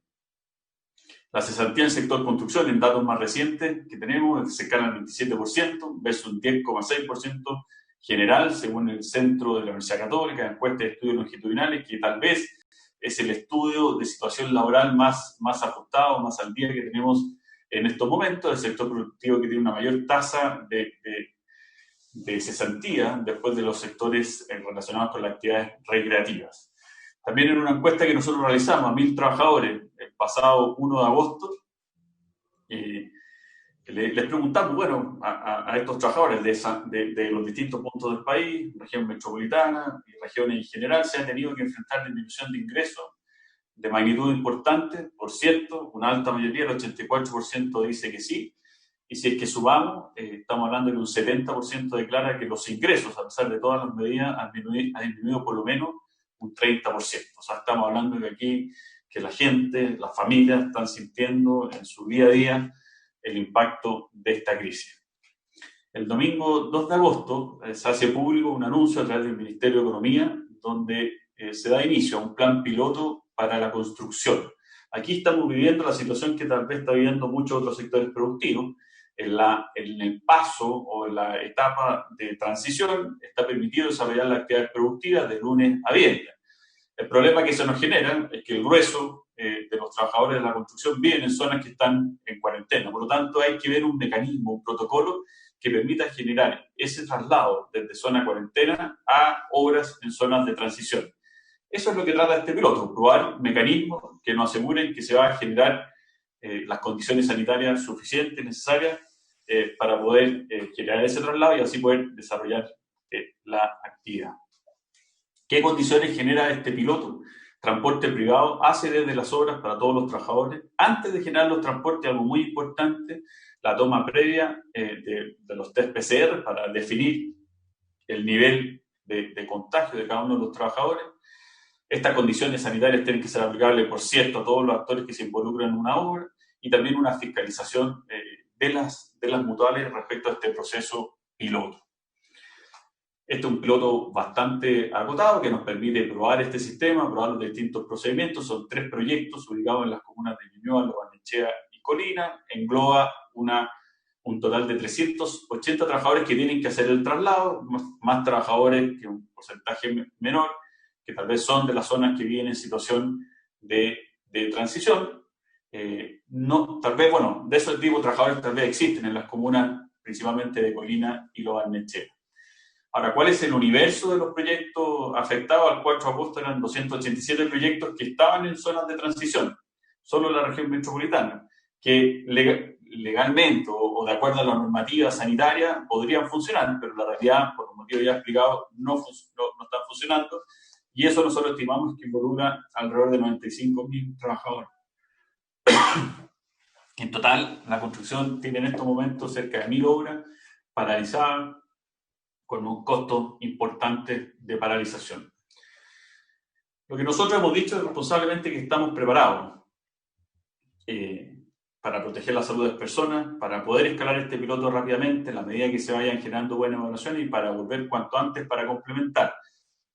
La cesantía en el sector construcción, en datos más recientes que tenemos, se cercana al 27% versus un 10,6% general, según el Centro de la Universidad Católica, encuesta de estudios longitudinales, que tal vez es el estudio de situación laboral más ajustado, más al día que tenemos en estos momentos, el sector productivo que tiene una mayor tasa de cesantía después de los sectores relacionados con las actividades recreativas. También en una encuesta que nosotros realizamos a 1.000 trabajadores el pasado 1 de agosto, les preguntamos, bueno, a estos trabajadores de los distintos puntos del país, región metropolitana y regiones en general, se han tenido que enfrentar disminución de ingresos de magnitud importante, por cierto, una alta mayoría, el 84% dice que sí, y si es que sumamos, estamos hablando de que un 70% declara que los ingresos, a pesar de todas las medidas, han disminuido por lo menos un 30%. O sea, estamos hablando de aquí que la gente, las familias están sintiendo en su día a día el impacto de esta crisis. El domingo 2 de agosto se hace público un anuncio a través del Ministerio de Economía donde se da inicio a un plan piloto para la construcción. Aquí estamos viviendo la situación que tal vez está viviendo muchos otros sectores productivos. En el paso o en la etapa de transición está permitido desarrollar las actividades productivas de lunes a viernes. El problema que se nos genera es que el grueso de los trabajadores de la construcción viven en zonas que están en cuarentena. Por lo tanto, hay que ver un mecanismo, un protocolo que permita generar ese traslado desde zona de cuarentena a obras en zonas de transición. Eso es lo que trata este piloto, probar mecanismos que nos aseguren que se va a generar las condiciones sanitarias suficientes, necesarias, para poder generar ese traslado y así poder desarrollar la actividad. ¿Qué condiciones genera este piloto? Transporte privado hace desde las obras para todos los trabajadores. Antes de generar los transportes, algo muy importante, la toma previa de los test PCR para definir el nivel de contagio de cada uno de los trabajadores. Estas condiciones sanitarias tienen que ser aplicables, por cierto, a todos los actores que se involucran en una obra y también una fiscalización de las mutuales respecto a este proceso piloto. Este es un piloto bastante agotado que nos permite probar este sistema, probar los distintos procedimientos. Son 3 proyectos ubicados en las comunas de Ñuñoa, Lo Barnechea y Colina. Engloba un total de 380 trabajadores que tienen que hacer el traslado, más trabajadores que un porcentaje menor, que tal vez son de las zonas que viven en situación de transición. Tal vez, bueno, de esos tipos de trabajadores tal vez existen en las comunas principalmente de Colina y Lo Barnechea. Ahora, ¿cuál es el universo de los proyectos afectados? Al 4 de agosto eran 287 proyectos que estaban en zonas de transición, solo en la región metropolitana, que legalmente o de acuerdo a la normativa sanitaria podrían funcionar, pero la realidad, por los motivos ya explicados, no están funcionando, y eso nosotros estimamos que involucra alrededor de 95.000 trabajadores. En total, la construcción tiene en estos momentos cerca de 1.000 obras paralizadas, con un costo importante de paralización. Lo que nosotros hemos dicho es responsablemente que estamos preparados para proteger la salud de las personas, para poder escalar este piloto rápidamente en la medida que se vayan generando buenas evaluaciones y para volver cuanto antes para complementar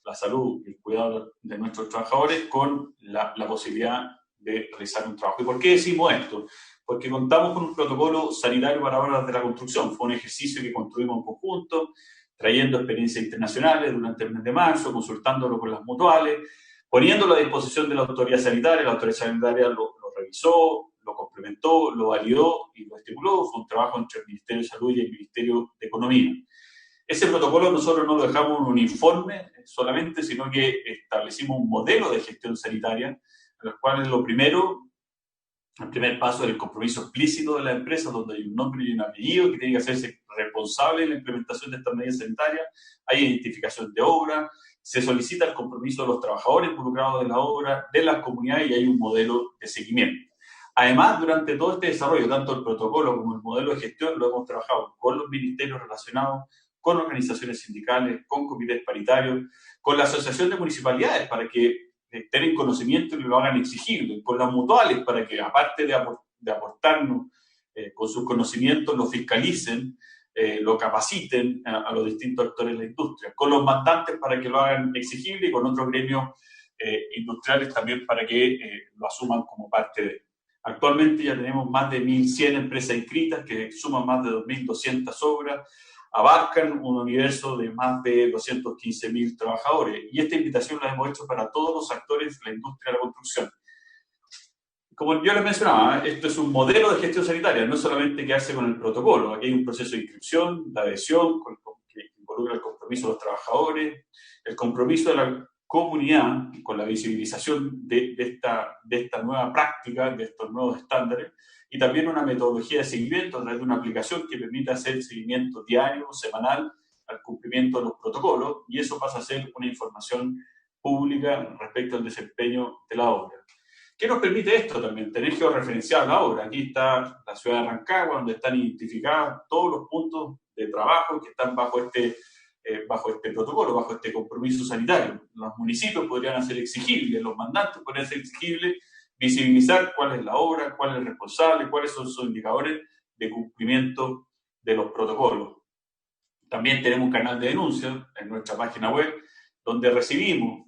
la salud y el cuidado de nuestros trabajadores con la posibilidad de realizar un trabajo. ¿Y por qué decimos esto? Porque contamos con un protocolo sanitario para obras de la construcción. Fue un ejercicio que construimos en conjunto, trayendo experiencias internacionales durante el mes de marzo, consultándolo con las mutuales, poniéndolo a disposición de la autoridad sanitaria lo revisó, lo complementó, lo validó y lo estipuló. Fue un trabajo entre el Ministerio de Salud y el Ministerio de Economía. Ese protocolo nosotros no lo dejamos en un informe solamente, sino que establecimos un modelo de gestión sanitaria, en los cuales el primer paso es el compromiso explícito de la empresa, donde hay un nombre y un apellido que tiene que hacerse responsable de la implementación de estas medidas sanitarias. Hay identificación de obra, se solicita el compromiso de los trabajadores involucrados en la obra, de las comunidades, y hay un modelo de seguimiento. Además, durante todo este desarrollo, tanto el protocolo como el modelo de gestión, lo hemos trabajado con los ministerios relacionados, con organizaciones sindicales, con comités paritarios, con la Asociación de Municipalidades para que tengan conocimiento y lo hagan exigible, con las mutuales para que, aparte de aportarnos con sus conocimientos, lo fiscalicen, lo capaciten a los distintos actores de la industria, con los mandantes para que lo hagan exigible y con otros gremios industriales también para que lo asuman como parte de. Actualmente ya tenemos más de 1.100 empresas inscritas que suman más de 2.200 obras, abarcan un universo de más de 215.000 trabajadores. Y esta invitación la hemos hecho para todos los actores de la industria de la construcción. Como yo les mencionaba, esto es un modelo de gestión sanitaria, no solamente quedarse con el protocolo. Aquí hay un proceso de inscripción, de adhesión, que involucra el compromiso de los trabajadores, el compromiso de la comunidad con la visibilización de esta nueva práctica, de estos nuevos estándares, y también una metodología de seguimiento a través de una aplicación que permita hacer seguimiento diario, semanal, al cumplimiento de los protocolos, y eso pasa a ser una información pública respecto al desempeño de la obra. ¿Qué nos permite esto también? Tener georreferenciada la obra. Aquí está la ciudad de Rancagua, donde están identificados todos los puntos de trabajo que están bajo este protocolo, bajo este compromiso sanitario. Los municipios podrían hacer exigible, los mandantes podrían hacer exigible, visibilizar cuál es la obra, cuál es el responsable, cuáles son sus indicadores de cumplimiento de los protocolos. También tenemos un canal de denuncia en nuestra página web, donde recibimos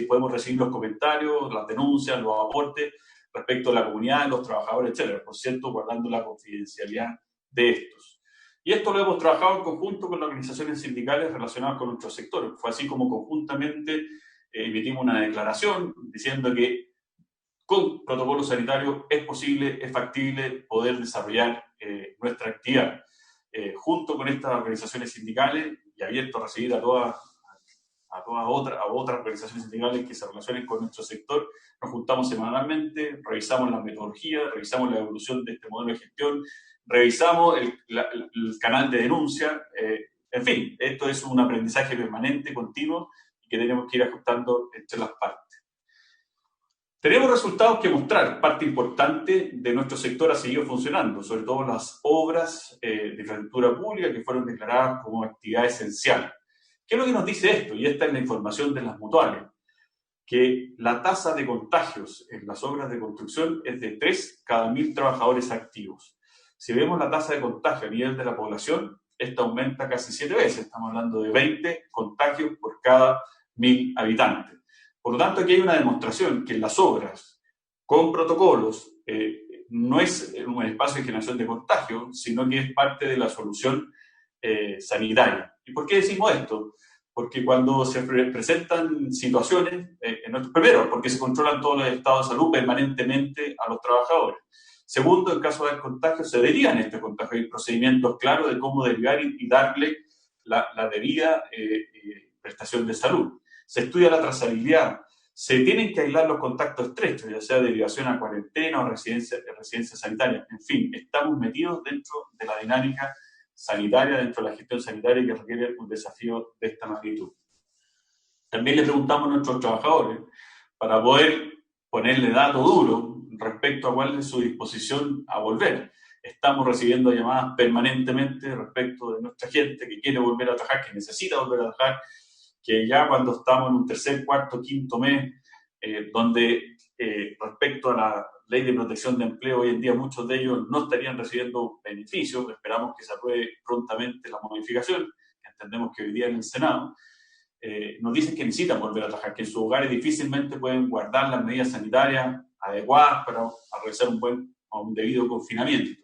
podemos recibir los comentarios, las denuncias, los aportes respecto a la comunidad, los trabajadores, etcétera. Por cierto, guardando la confidencialidad de estos. Y esto lo hemos trabajado en conjunto con las organizaciones sindicales relacionadas con nuestro sector. Fue así como conjuntamente emitimos una declaración diciendo que con protocolo sanitario es posible, es factible poder desarrollar nuestra actividad. Junto con estas organizaciones sindicales, y abierto a recibir a otras organizaciones sindicales que se relacionen con nuestro sector, nos juntamos semanalmente, revisamos las metodologías, revisamos la evolución de este modelo de gestión, revisamos el canal de denuncia. En fin, esto es un aprendizaje permanente, continuo, y que tenemos que ir ajustando entre las partes. Tenemos resultados que mostrar. Parte importante de nuestro sector ha seguido funcionando, sobre todo las obras de infraestructura pública que fueron declaradas como actividad esencial. ¿Qué es lo que nos dice esto? Y esta es la información de las mutuales, que la tasa de contagios en las obras de construcción es de 3 cada 1.000 trabajadores activos. Si vemos la tasa de contagio a nivel de la población, esta aumenta casi 7 veces. Estamos hablando de 20 contagios por cada 1.000 habitantes. Por lo tanto, aquí hay una demostración que en las obras, con protocolos, no es un espacio de generación de contagio, sino que es parte de la solución sanitaria. ¿Y por qué decimos esto? Porque cuando se presentan situaciones, primero, porque se controlan todos los estados de salud permanentemente a los trabajadores. Segundo, en caso de contagio, se derivan estos contagios. Hay procedimientos claros de cómo derivar y darle la debida prestación de salud. Se estudia la trazabilidad. Se tienen que aislar los contactos estrechos, ya sea derivación a cuarentena o residencia sanitaria. En fin, estamos metidos dentro de la dinámica sanitaria, dentro de la gestión sanitaria que requiere un desafío de esta magnitud. También le preguntamos a nuestros trabajadores, para poder ponerle dato duro respecto a cuál es su disposición a volver. Estamos recibiendo llamadas permanentemente respecto de nuestra gente que quiere volver a trabajar, que necesita volver a trabajar, que ya cuando estamos en un tercer, cuarto, quinto mes, donde respecto a la ley de protección de empleo, hoy en día muchos de ellos no estarían recibiendo beneficios. Esperamos que se apruebe prontamente la modificación, que entendemos que hoy día en el Senado, nos dicen que necesitan volver a trabajar, que en sus hogares difícilmente pueden guardar las medidas sanitarias adecuadas para realizar un debido confinamiento,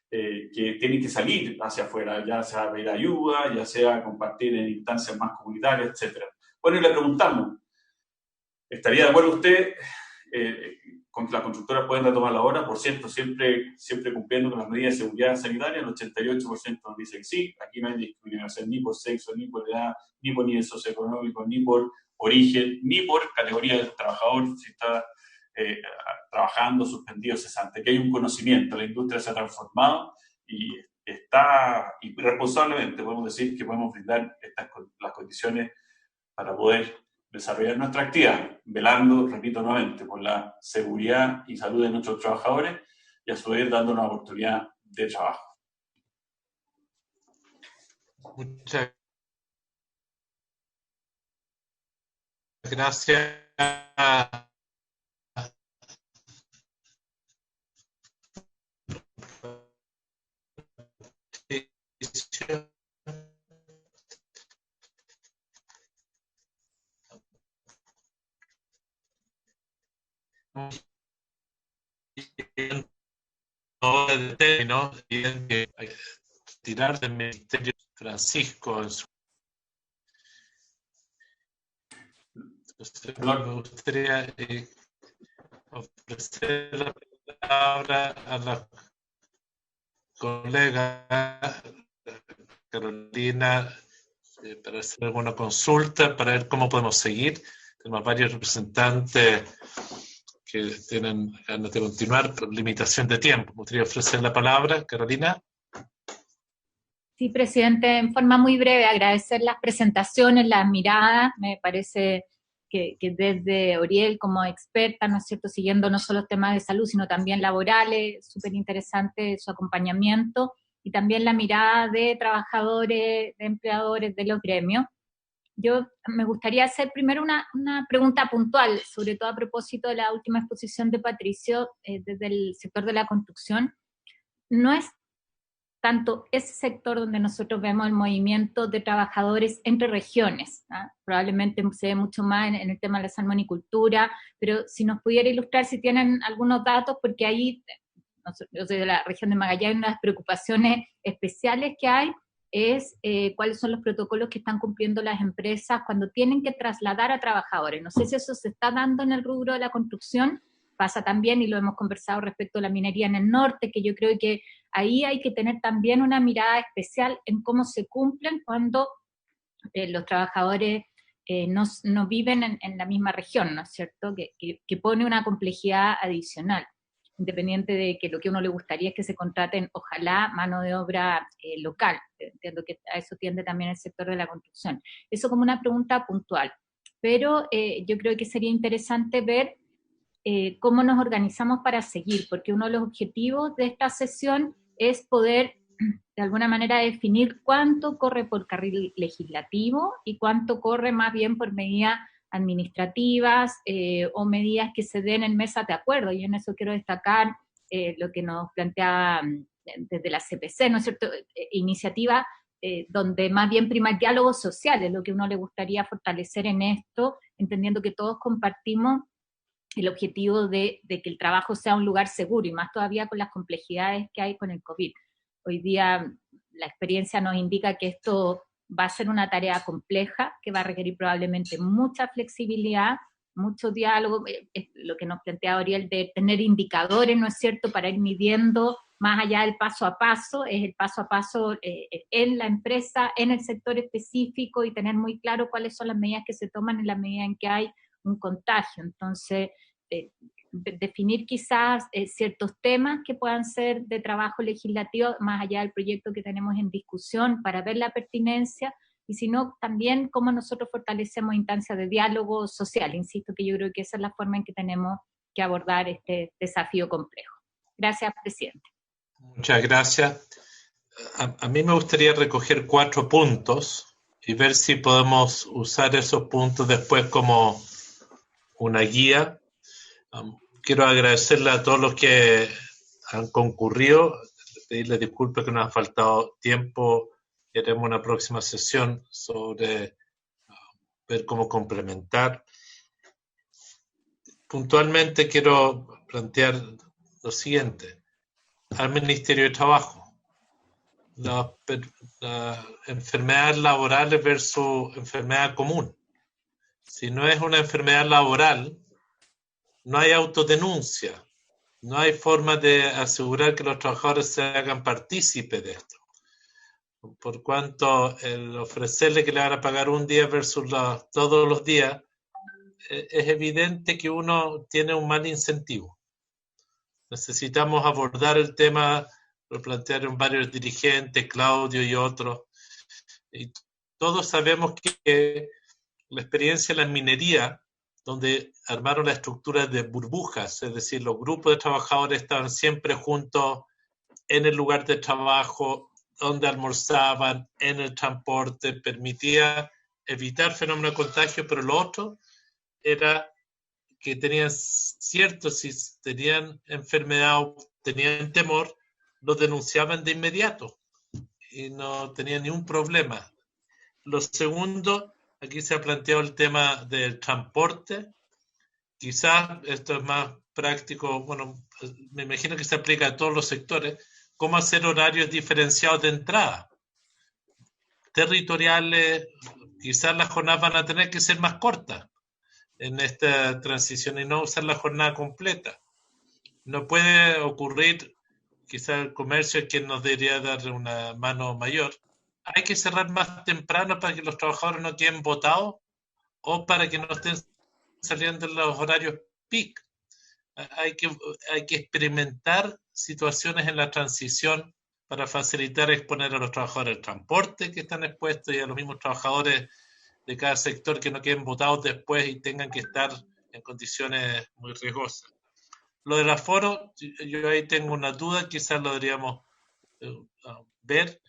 que tienen que salir hacia afuera, ya sea pedir ayuda, ya sea compartir en instancias más comunitarias, etc. Bueno, y le preguntamos, ¿estaría de acuerdo usted con que las constructoras pueden retomar la obra? Por cierto, siempre cumpliendo con las medidas de seguridad sanitaria. El 88% nos dice que sí. Aquí no hay discriminación ni por sexo, ni por edad, ni por nivel socioeconómico, ni por origen, ni por categoría del trabajador, si está trabajando, suspendido, cesante. Que hay un conocimiento, la industria se ha transformado y responsablemente podemos decir que podemos brindar las condiciones para poder desarrollar nuestra actividad, velando, repito nuevamente, por la seguridad y salud de nuestros trabajadores y a su vez dando una oportunidad de trabajo. Muchas gracias. De término, tienen que tirar del ministerio Francisco. Me gustaría ofrecer la palabra a la colega Carolina para hacer alguna consulta, para ver cómo podemos seguir. Tenemos varios representantes que tienen ganas de continuar por limitación de tiempo. Me gustaría ofrecer la palabra, Carolina. Sí, presidente, en forma muy breve, agradecer las presentaciones, las miradas. Me parece que desde Oriel como experta, ¿no es cierto?, siguiendo no solo temas de salud, sino también laborales, súper interesante su acompañamiento, y también la mirada de trabajadores, de empleadores, de los gremios. Yo me gustaría hacer primero una pregunta puntual, sobre todo a propósito de la última exposición de Patricio desde el sector de la construcción. No es tanto ese sector donde nosotros vemos el movimiento de trabajadores entre regiones, ¿ah? Probablemente se ve mucho más en el tema de la salmonicultura, pero si nos pudiera ilustrar si tienen algunos datos, porque ahí, yo soy de la región de Magallanes, una de las preocupaciones especiales que hay es cuáles son los protocolos que están cumpliendo las empresas cuando tienen que trasladar a trabajadores. No sé si eso se está dando en el rubro de la construcción, pasa también, y lo hemos conversado respecto a la minería en el norte, que yo creo que ahí hay que tener también una mirada especial en cómo se cumplen cuando los trabajadores no viven en la misma región, ¿no es cierto?, que pone una complejidad adicional, independiente de que lo que a uno le gustaría es que se contraten, ojalá, mano de obra local. Entiendo que a eso tiende también el sector de la construcción. Eso como una pregunta puntual. Pero yo creo que sería interesante ver cómo nos organizamos para seguir, porque uno de los objetivos de esta sesión es poder, de alguna manera, definir cuánto corre por carril legislativo y cuánto corre más bien por medidas administrativas o medidas que se den en mesas de acuerdo. Y en eso quiero destacar lo que nos planteaba desde la CPC, ¿no es cierto?, iniciativa donde más bien prima el diálogo social, es lo que uno le gustaría fortalecer en esto, entendiendo que todos compartimos el objetivo de que el trabajo sea un lugar seguro, y más todavía con las complejidades que hay con el COVID. Hoy día la experiencia nos indica que esto va a ser una tarea compleja, que va a requerir probablemente mucha flexibilidad, mucho diálogo, lo que nos plantea Oriel de tener indicadores, ¿no es cierto?, para ir midiendo más allá del paso a paso, es el paso a paso en la empresa, en el sector específico, y tener muy claro cuáles son las medidas que se toman en la medida en que hay un contagio. Entonces, definir quizás ciertos temas que puedan ser de trabajo legislativo, más allá del proyecto que tenemos en discusión, para ver la pertinencia, y si no, también cómo nosotros fortalecemos instancias de diálogo social. Insisto que yo creo que esa es la forma en que tenemos que abordar este desafío complejo. Gracias, presidente. Muchas gracias. A mí me gustaría recoger 4 puntos y ver si podemos usar esos puntos después como una guía. Quiero agradecerle a todos los que han concurrido, pedirles disculpas que nos ha faltado tiempo y haremos una próxima sesión sobre ver cómo complementar. Puntualmente quiero plantear lo siguiente. Al Ministerio de Trabajo, las enfermedades laborales versus enfermedad común. Si no es una enfermedad laboral, no hay autodenuncia, no hay forma de asegurar que los trabajadores se hagan partícipes de esto. Por cuanto el ofrecerle que le van a pagar un día versus todos los días, es evidente que uno tiene un mal incentivo. Necesitamos abordar el tema, lo plantearon varios dirigentes, Claudio y otros, y todos sabemos que la experiencia en la minería, donde armaron la estructura de burbujas, es decir, los grupos de trabajadores estaban siempre juntos en el lugar de trabajo, donde almorzaban, en el transporte, permitía evitar fenómenos de contagio, pero lo otro era que tenían cierto, si tenían enfermedad o tenían temor, lo denunciaban de inmediato y no tenían ningún problema. Lo segundo, aquí se ha planteado el tema del transporte. Quizás esto es más práctico, bueno, me imagino que se aplica a todos los sectores, cómo hacer horarios diferenciados de entrada. Territoriales, quizás las jornadas van a tener que ser más cortas en esta transición y no usar la jornada completa. No puede ocurrir, quizás el comercio es quien nos debería dar una mano mayor. Hay que cerrar más temprano para que los trabajadores no queden botados o para que no estén saliendo en los horarios peak. Hay que experimentar situaciones en la transición para facilitar exponer a los trabajadores del transporte que están expuestos y a los mismos trabajadores de cada sector que no queden votados después y tengan que estar en condiciones muy riesgosas. Lo del aforo, yo ahí tengo una duda, quizás lo deberíamos ver.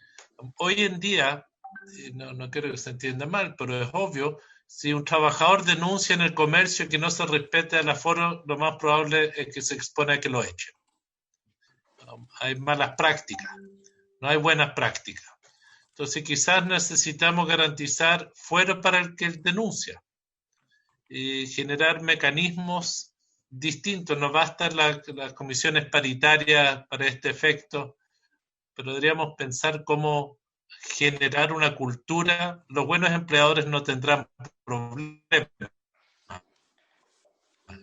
Hoy en día, no quiero que se entienda mal, pero es obvio, si un trabajador denuncia en el comercio que no se respete el aforo, lo más probable es que se expone a que lo echen. Hay malas prácticas, no hay buenas prácticas. Entonces quizás necesitamos garantizar fuero para el que denuncia y generar mecanismos distintos. No basta las comisiones paritarias para este efecto, pero deberíamos pensar cómo generar una cultura. Los buenos empleadores no tendrán problemas.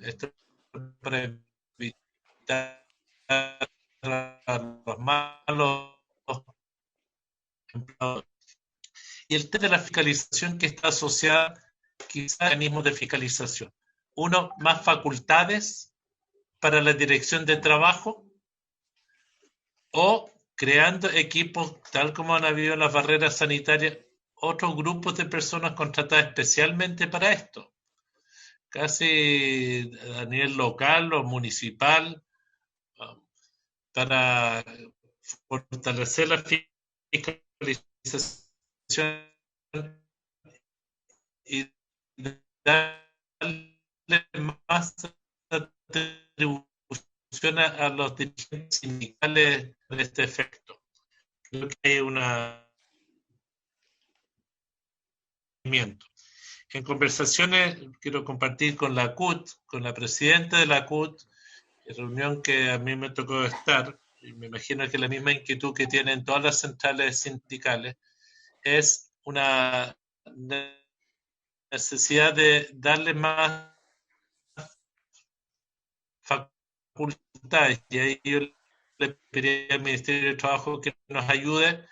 Esto es para evitar a los malos empleadores. Y el tema de la fiscalización que está asociada quizás a mecanismos de fiscalización. Uno, más facultades para la dirección de trabajo o creando equipos, tal como han habido en las barreras sanitarias, otros grupos de personas contratadas especialmente para esto, casi a nivel local o municipal, para fortalecer la fiscalización y darle más atribución a los dirigentes sindicales de este efecto. Creo que hay en conversaciones quiero compartir con la CUT, con la presidenta de la CUT, en reunión que a mí me tocó estar, y me imagino que la misma inquietud que tienen todas las centrales sindicales, es una necesidad de darle más facultades, y ahí yo le pediría al Ministerio de Trabajo que nos ayude,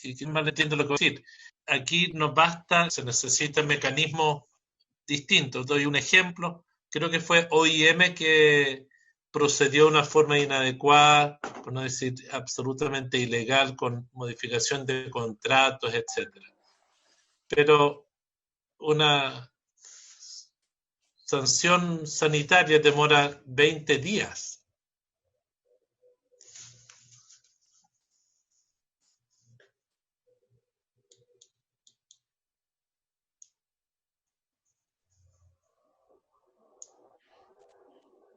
y que mal entiendo lo que voy a decir. Aquí no basta, se necesitan mecanismos distintos. Doy un ejemplo, creo que fue OIM que procedió de una forma inadecuada, por no decir absolutamente ilegal, con modificación de contratos, etc. Pero una sanción sanitaria demora 20 días.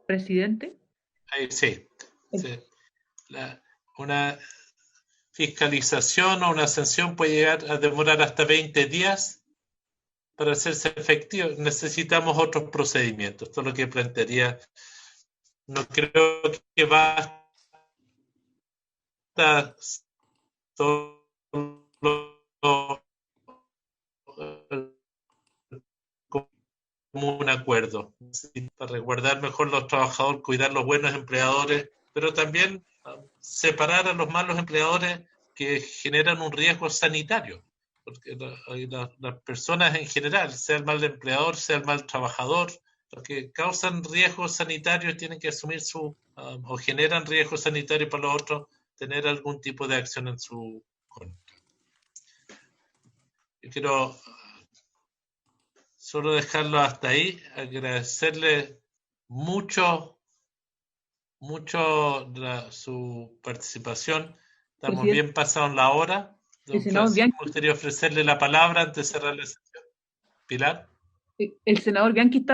Presidente. Sí. Una fiscalización o una sanción puede llegar a demorar hasta 20 días para hacerse efectivo. Necesitamos otros procedimientos. Todo lo que plantearía, no creo que basta solo como un acuerdo para resguardar mejor los trabajadores, cuidar los buenos empleadores, pero también separar a los malos empleadores que generan un riesgo sanitario, porque las personas en general, sea el mal empleador, sea el mal trabajador, los que causan riesgos sanitarios tienen que asumir o generan riesgos sanitarios para los otros, tener algún tipo de acción en su contra. Yo quiero solo dejarlo hasta ahí, agradecerle mucho su participación. Estamos bien pasados en la hora. Don Francisco, me gustaría ofrecerle la palabra antes de cerrar la sesión. Pilar. El senador Bianchi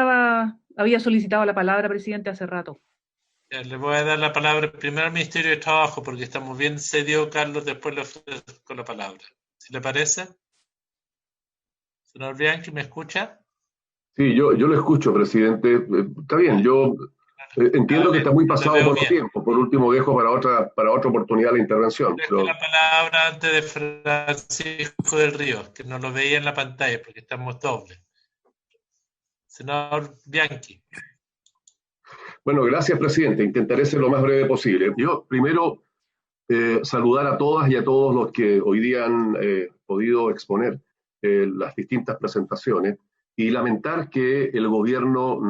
había solicitado la palabra, presidente, hace rato. Ya, le voy a dar la palabra primero al Ministerio de Trabajo, porque estamos bien cedidos, Carlos, después le ofrezco la palabra. ¿Si le parece? Senador Bianchi, ¿me escucha? Sí, yo lo escucho, presidente. Está bien, yo entiendo que está muy pasado por el tiempo. Por último, dejo para otra oportunidad la intervención. Dejo la palabra antes de Francisco del Río, que no lo veía en la pantalla porque estamos dobles. Senador Bianchi. Bueno, gracias, presidente. Intentaré ser lo más breve posible. Yo primero saludar a todas y a todos los que hoy día han podido exponer las distintas presentaciones y lamentar que el gobierno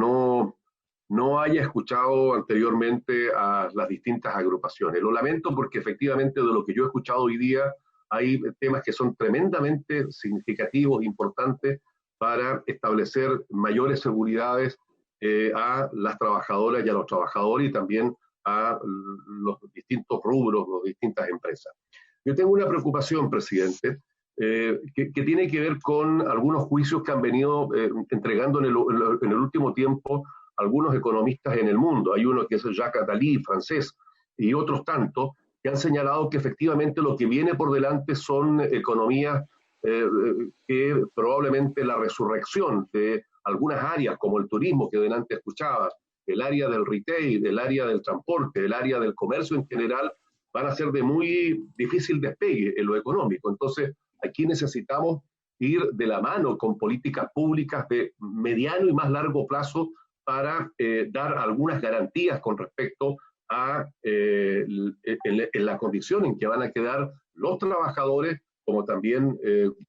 no haya escuchado anteriormente a las distintas agrupaciones. Lo lamento porque efectivamente de lo que yo he escuchado hoy día hay temas que son tremendamente significativos, importantes para establecer mayores seguridades a las trabajadoras y a los trabajadores y también a los distintos rubros, las distintas empresas. Yo tengo una preocupación, presidente, que tiene que ver con algunos juicios que han venido entregando en el último tiempo algunos economistas en el mundo. Hay uno que es Jacques Attali, francés, y otros tantos que han señalado que efectivamente lo que viene por delante son economías que probablemente la resurrección de algunas áreas como el turismo que delante escuchabas, el área del retail, el área del transporte, el área del comercio en general, van a ser de muy difícil despegue en lo económico. Entonces, aquí necesitamos ir de la mano con políticas públicas de mediano y más largo plazo para dar algunas garantías con respecto a en la condición en que van a quedar los trabajadores como también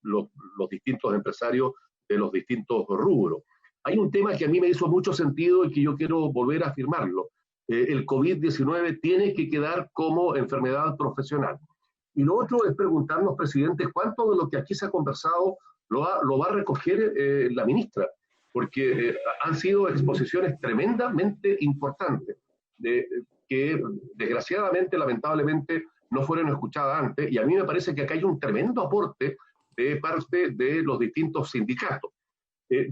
los distintos empresarios de los distintos rubros. Hay un tema que a mí me hizo mucho sentido y que yo quiero volver a afirmarlo. El COVID-19 tiene que quedar como enfermedad profesional. Y lo otro es preguntarnos, presidente, ¿cuánto de lo que aquí se ha conversado lo va a recoger la ministra? Porque han sido exposiciones tremendamente importantes, que desgraciadamente, lamentablemente, no fueron escuchadas antes, y a mí me parece que acá hay un tremendo aporte de parte de los distintos sindicatos.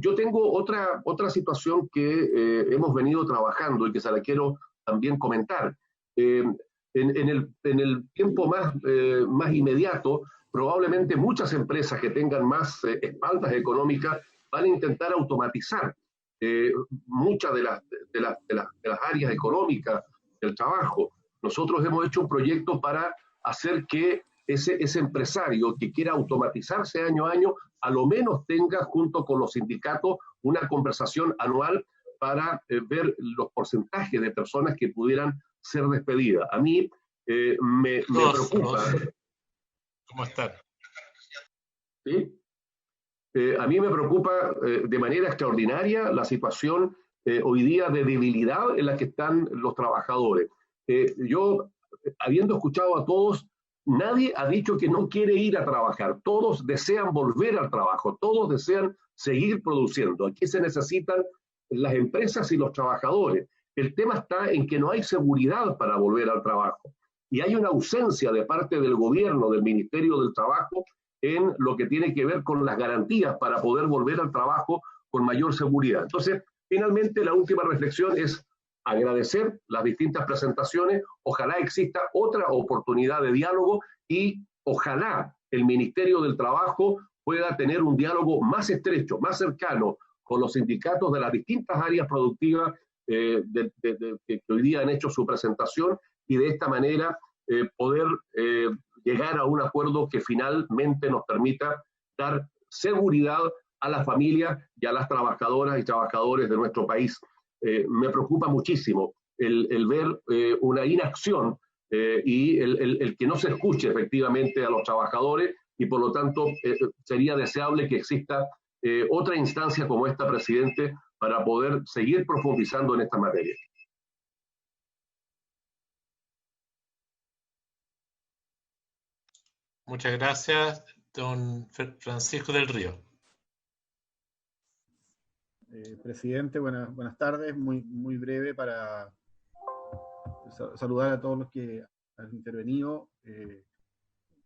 Yo tengo otra situación que hemos venido trabajando y que se la quiero también comentar. En el tiempo más inmediato, probablemente muchas empresas que tengan más espaldas económicas van a intentar automatizar muchas de las áreas económicas del trabajo. Nosotros hemos hecho un proyecto para hacer que ese empresario que quiera automatizarse año a año, a lo menos tenga junto con los sindicatos una conversación anual para ver los porcentajes de personas que pudieran ser despedidas. A mí me preocupa. ¿Cómo están? ¿Sí? A mí me preocupa de manera extraordinaria la situación hoy día de debilidad en la que están los trabajadores. Yo, habiendo escuchado a todos, nadie ha dicho que no quiere ir a trabajar. Todos desean volver al trabajo, todos desean seguir produciendo. Aquí se necesitan las empresas y los trabajadores. El tema está en que no hay seguridad para volver al trabajo y hay una ausencia de parte del gobierno, del Ministerio del Trabajo, en lo que tiene que ver con las garantías para poder volver al trabajo con mayor seguridad. Entonces, finalmente, la última reflexión es agradecer las distintas presentaciones. Ojalá exista otra oportunidad de diálogo y ojalá el Ministerio del Trabajo pueda tener un diálogo más estrecho, más cercano con los sindicatos de las distintas áreas productivas que hoy día han hecho su presentación y de esta manera poder llegar a un acuerdo que finalmente nos permita dar seguridad a las familias y a las trabajadoras y trabajadores de nuestro país. Me preocupa muchísimo el ver una inacción y el que no se escuche efectivamente a los trabajadores y por lo tanto sería deseable que exista otra instancia como esta, presidente, para poder seguir profundizando en esta materia. Muchas gracias, don Francisco del Río. Presidente, buenas tardes. Muy breve para saludar a todos los que han intervenido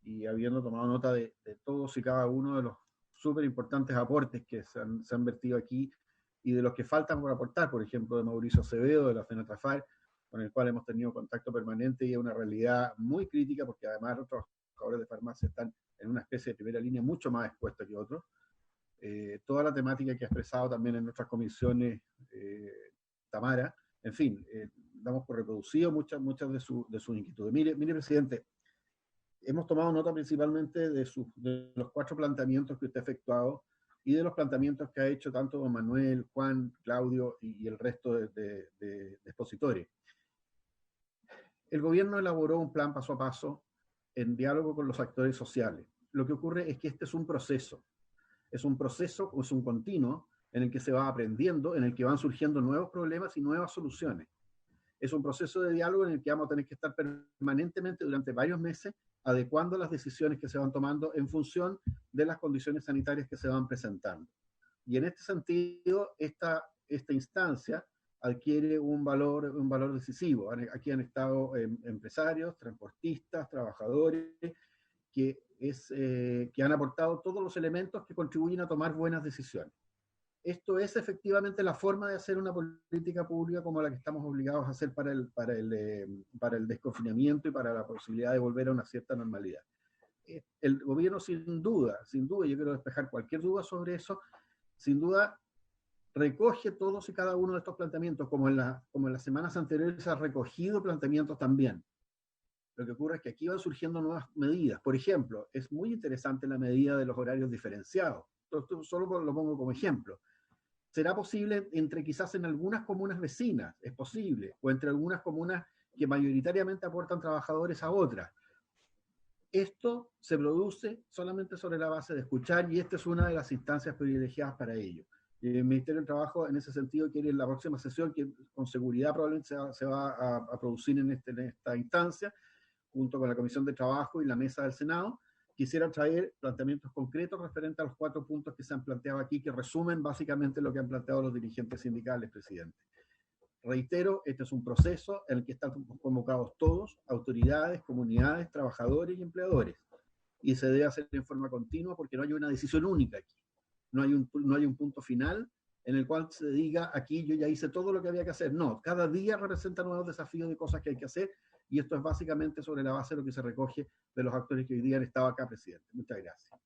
y habiendo tomado nota de todos y cada uno de los súper importantes aportes que se han vertido aquí y de los que faltan por aportar, por ejemplo, de Mauricio Acevedo, de la FENATRAFAR, con el cual hemos tenido contacto permanente y es una realidad muy crítica porque además los trabajadores de farmacia están en una especie de primera línea mucho más expuestos que otros. Toda la temática que ha expresado también en nuestras comisiones Tamara, en fin, damos por reproducido muchas de sus inquietudes. Mire, presidente, hemos tomado nota principalmente de los 4 planteamientos que usted ha efectuado y de los planteamientos que ha hecho tanto don Manuel, Juan, Claudio y el resto de expositores. El gobierno elaboró un plan paso a paso en diálogo con los actores sociales. Lo que ocurre es que este es un proceso, es un continuo en el que se va aprendiendo, en el que van surgiendo nuevos problemas y nuevas soluciones. Es un proceso de diálogo en el que vamos a tener que estar permanentemente durante varios meses adecuando las decisiones que se van tomando en función de las condiciones sanitarias que se van presentando. Y en este sentido, esta instancia adquiere un valor decisivo. Aquí han estado empresarios, transportistas, trabajadores, que han aportado todos los elementos que contribuyen a tomar buenas decisiones. Esto es efectivamente la forma de hacer una política pública como la que estamos obligados a hacer para el desconfinamiento y para la posibilidad de volver a una cierta normalidad. El gobierno sin duda, yo quiero despejar cualquier duda sobre eso, sin duda recoge todos y cada uno de estos planteamientos, como en las semanas anteriores se ha recogido planteamientos también. Lo que ocurre es que aquí van surgiendo nuevas medidas. Por ejemplo, es muy interesante la medida de los horarios diferenciados. Esto solo lo pongo como ejemplo. ¿Será posible quizás en algunas comunas vecinas? Es posible. O entre algunas comunas que mayoritariamente aportan trabajadores a otras. Esto se produce solamente sobre la base de escuchar y esta es una de las instancias privilegiadas para ello. El Ministerio del Trabajo en ese sentido quiere en la próxima sesión, que con seguridad probablemente se va a producir en esta instancia, junto con la Comisión de Trabajo y la Mesa del Senado, quisiera traer planteamientos concretos referentes a los 4 puntos que se han planteado aquí, que resumen básicamente lo que han planteado los dirigentes sindicales, presidente. Reitero, este es un proceso en el que están convocados todos, autoridades, comunidades, trabajadores y empleadores, y se debe hacer en forma continua porque no hay una decisión única aquí. No hay un punto final en el cual se diga, aquí yo ya hice todo lo que había que hacer. No, cada día representa nuevos desafíos de cosas que hay que hacer, y esto es básicamente sobre la base de lo que se recoge de los actores que hoy día han estado acá, presidente. Muchas gracias.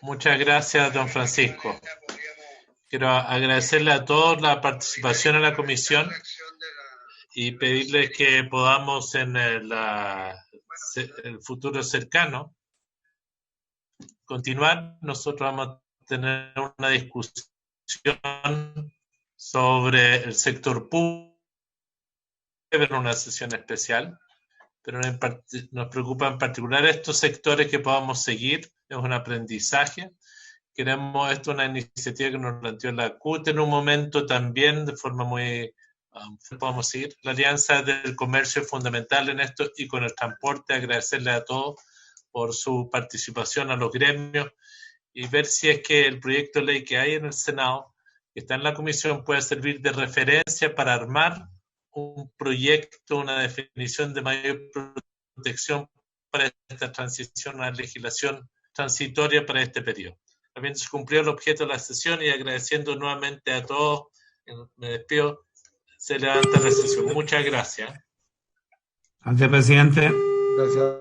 Muchas gracias, don Francisco. Quiero agradecerle a todos la participación en la comisión y pedirles que podamos en el futuro cercano continuar. Nosotros vamos a tener una discusión sobre el sector público en una sesión especial, pero nos preocupa en particular estos sectores que podamos seguir. Es un aprendizaje. Queremos, esto es una iniciativa que nos planteó la CUT en un momento también, de forma muy podemos seguir. La alianza del comercio es fundamental en esto y con el transporte. Agradecerle a todos por su participación a los gremios y ver si es que el proyecto de ley que hay en el Senado, que está en la comisión, puede servir de referencia para armar un proyecto, una definición de mayor protección para esta transición a la legislación transitoria para este periodo. También se cumplió el objeto de la sesión y agradeciendo nuevamente a todos, me despido, se levanta la sesión. Muchas gracias. Gracias, presidente. Gracias.